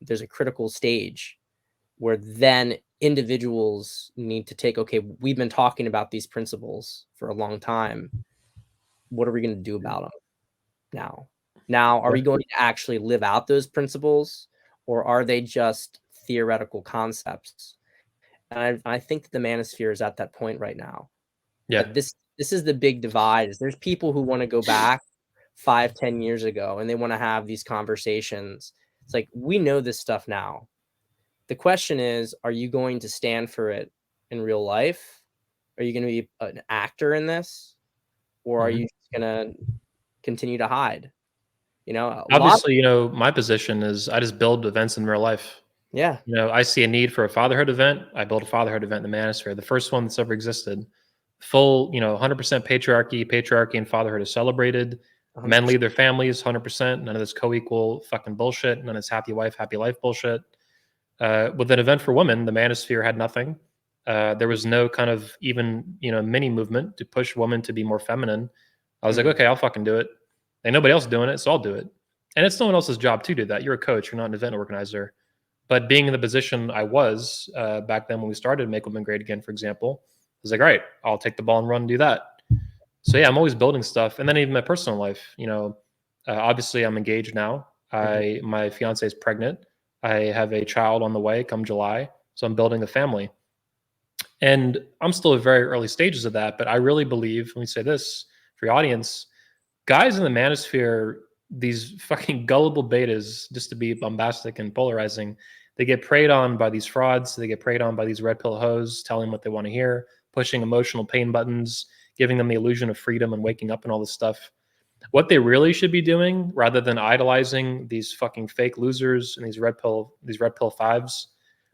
there's a critical stage where then individuals need to take, okay, we've been talking about these principles for a long time. What are we going to do about them now? Now, are Yeah. we going to actually live out those principles, or are they just theoretical concepts? And I think that the manosphere is at that point right now. Yeah. That this is the big divide. Is there's people who want to go back 5, 10 years ago, and they want to have these conversations. It's like, we know this stuff now. The question is, are you going to stand for it in real life? Are you going to be an actor in this, or are Mhm. you just going to continue to hide? A lot. Obviously, my position is I just build events in real life. Yeah. You know, I see a need for a fatherhood event. I build a fatherhood event in the Manosphere, the first one that's ever existed. Full, 100% patriarchy and fatherhood is celebrated. Men 100%. lead their families 100%. None of this co-equal fucking bullshit. None of this happy wife, happy life bullshit. With an event for women, the Manosphere had nothing. There was no kind of even, mini movement to push women to be more feminine. I was like, Mhm. okay, I'll fucking do it. Ain't nobody else doing it, so I'll do it. And it's no one else's job to do that. You're a coach, you're not an event organizer. But being in the position I was back then when we started Make Women Great Again, for example, I was like, all right, I'll take the ball and run and do that. So yeah, I'm always building stuff. And then even my personal life, obviously I'm engaged now. Mhm. My fiance is pregnant. I have a child on the way come July. So I'm building a family. And I'm still at very early stages of that. But I really believe, let me say this for your audience, guys in the manosphere, these fucking gullible betas, just to be bombastic and polarizing, they get preyed on by these frauds. They get preyed on by these red pill hoes telling them what they want to hear, pushing emotional pain buttons, giving them the illusion of freedom and waking up and all this stuff. What they really should be doing, rather than idolizing these fucking fake losers and these red pill fives,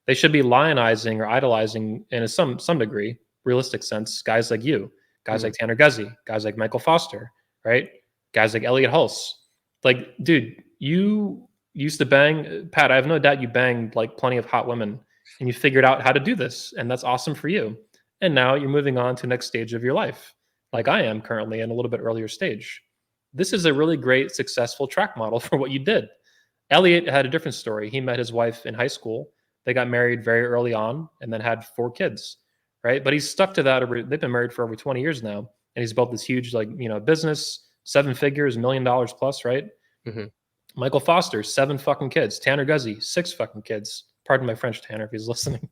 they should be lionizing or idolizing in some degree, realistic sense, guys like you, guys Mhm. like Tanner Guzzi, guys like Michael Foster, right? Guys like Elliot Hulse. Like, dude, you used to bang, Pat. I have no doubt you banged like plenty of hot women, and you figured out how to do this, and that's awesome for you. And now you're moving on to the next stage of your life, like Mhm. I am currently in a little bit earlier stage. This is a really great, successful track model for what you did. Elliot had a different story. He met his wife in high school. They got married very early on and then had 4 kids, right? But he's stuck to that. They've been married for over 20 years now. And he's built this huge, business, 7 figures, $1 million plus, right? Mhm. Michael Foster, 7 fucking kids. Tanner Guzzi, 6 fucking kids. Pardon my French, Tanner, if he's listening.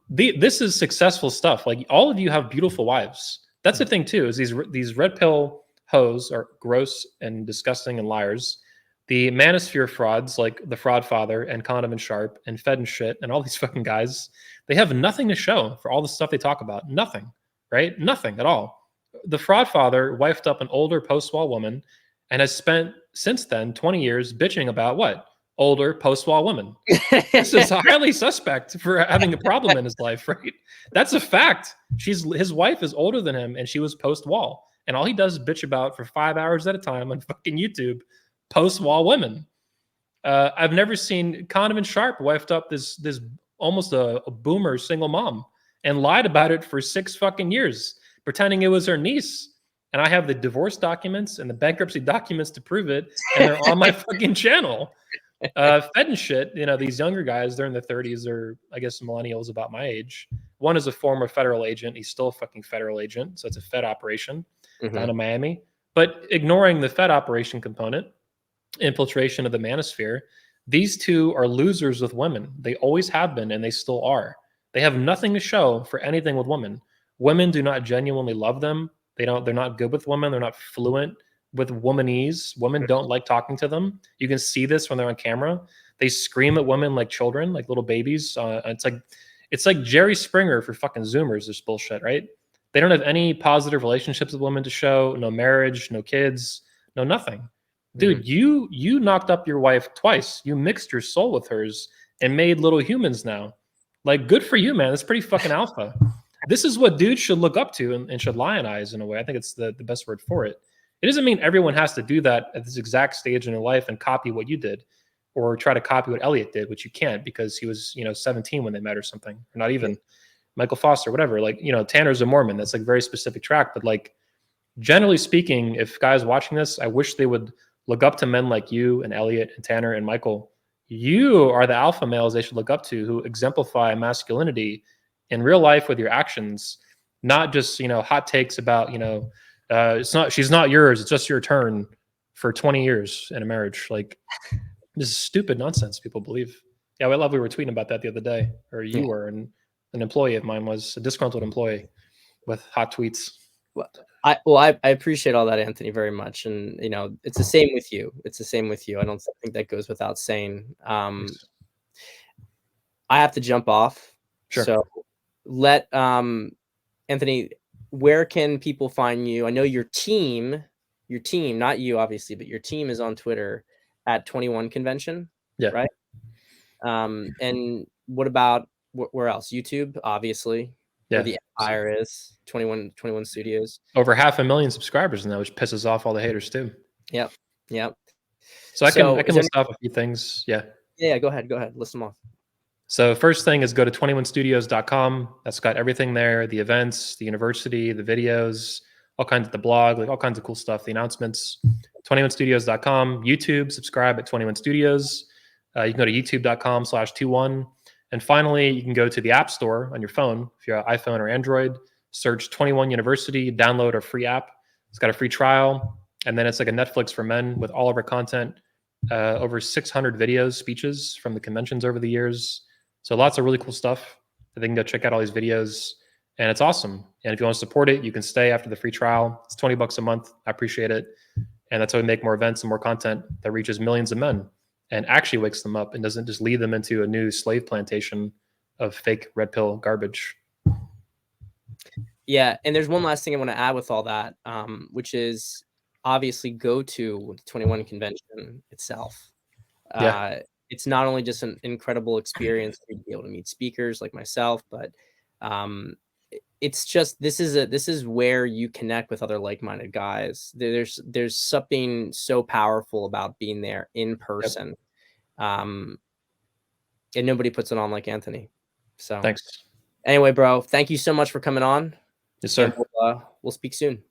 This is successful stuff. Like, all of you have beautiful wives. That's the Mhm. thing too. Is these red pill hoes are gross and disgusting and liars. The manosphere frauds like the Fraud Father and Condom and Sharp and Fed and Shit and all these fucking guys, they have nothing to show for all the stuff they talk about. Nothing, right? Nothing at all. The Fraud Father wifed up an older post-wall woman and has spent since then 20 years bitching about what? Older post-wall women. This is highly suspect for having a problem in his life, right? That's a fact. His wife is older than him, and she was post wall, and all he does is bitch about for 5 hours at a time on fucking YouTube post wall women. I've never seen Condom and Sharp wifed up this almost a boomer single mom and lied about it for 6 fucking years, pretending it was her niece. And I have the divorce documents and the bankruptcy documents to prove it, and they're on my fucking channel. Fed and shit, these younger guys, they're in their 30s, or I guess millennials about my age. One is a former federal agent. He's still a fucking federal agent. So it's a Fed operation down Mhm. in Miami. But ignoring the Fed operation component, infiltration of the manosphere, these two are losers with women. They always have been, and they still are. They have nothing to show for anything with women. Women do not genuinely love them. They're not good with women. They're not fluent with womanese. Women don't like talking to them. You can see this when they're on camera. They scream at women like children, like little babies. It's like Jerry Springer for fucking Zoomers. This bullshit, right? They don't have any positive relationships with women to show. No marriage, no kids, no nothing. Mhm. Dude, you knocked up your wife twice. You mixed your soul with hers and made little humans now. Like, good for you, man. That's pretty fucking alpha. This is what dudes should look up to and should lionize in a way. I think it's the best word for it. It doesn't mean everyone has to do that at this exact stage in their life and copy what you did or try to copy what Elliot did, which you can't because he was, 17 when they met or something, or not Yeah. even Michael Foster, whatever. Like, Tanner's a Mormon. That's like a very specific track. But like, generally speaking, if guys watching this, I wish they would look up to men like you and Elliot and Tanner and Michael. You are the alpha males they should look up to who exemplify masculinity in real life with your actions, not just, hot takes about, she's not yours, it's just your turn for 20 years in a marriage. Like, this is stupid nonsense people believe. Yeah, I love we were tweeting about that the other day, or Yeah. you were, and an employee of mine was a disgruntled employee with hot tweets. Well, I appreciate all that, Anthony, very much, and it's the same with you. It's the same with you. I don't think that goes without saying. Thanks. I have to jump off, Sure. so let Anthony. Where can people find you? I know your team, not you, obviously, but your team is on Twitter at 21 Convention, Yeah. right? And what about where else? YouTube, obviously, where Yeah. the empire is 21 Studios. Over 500,000 subscribers now, which pisses off all the haters too. Yep. Yep. So I So can is there list off a few things. Yeah. yeah, go ahead. Go ahead. List them off. So first thing is go to 21studios.com. That's got everything there, the events, the university, the videos, all kinds of the blog, like all kinds of cool stuff, the announcements. 21studios.com, YouTube, subscribe at 21 Studios. You can go to youtube.com/21. And finally, you can go to the App Store on your phone, if you're an iPhone or Android, search 21 University, download our free app. It's got a free trial. And then it's like a Netflix for men with all of our content, over 600 videos, speeches from the conventions over the years. So lots of really cool stuff. I think you can go check out all these videos, and it's awesome. And if you want to support it, you can stay after the free trial. It's $20 a month. I appreciate it. And that's how we make more events and more content that reaches millions of men and actually wakes them up and doesn't just lead them into a new slave plantation of fake red pill garbage. Yeah, and there's one last thing I want to add with all that, which is obviously go to the 21 convention itself. Yeah. It's not only just an incredible experience to be able to meet speakers like myself, but it's just this is where you connect with other like-minded guys. There's something so powerful about being there in person, and nobody puts it on like Anthony. So Thanks. anyway, bro, thank you so much for coming on, Yes, and sir. we'll speak soon.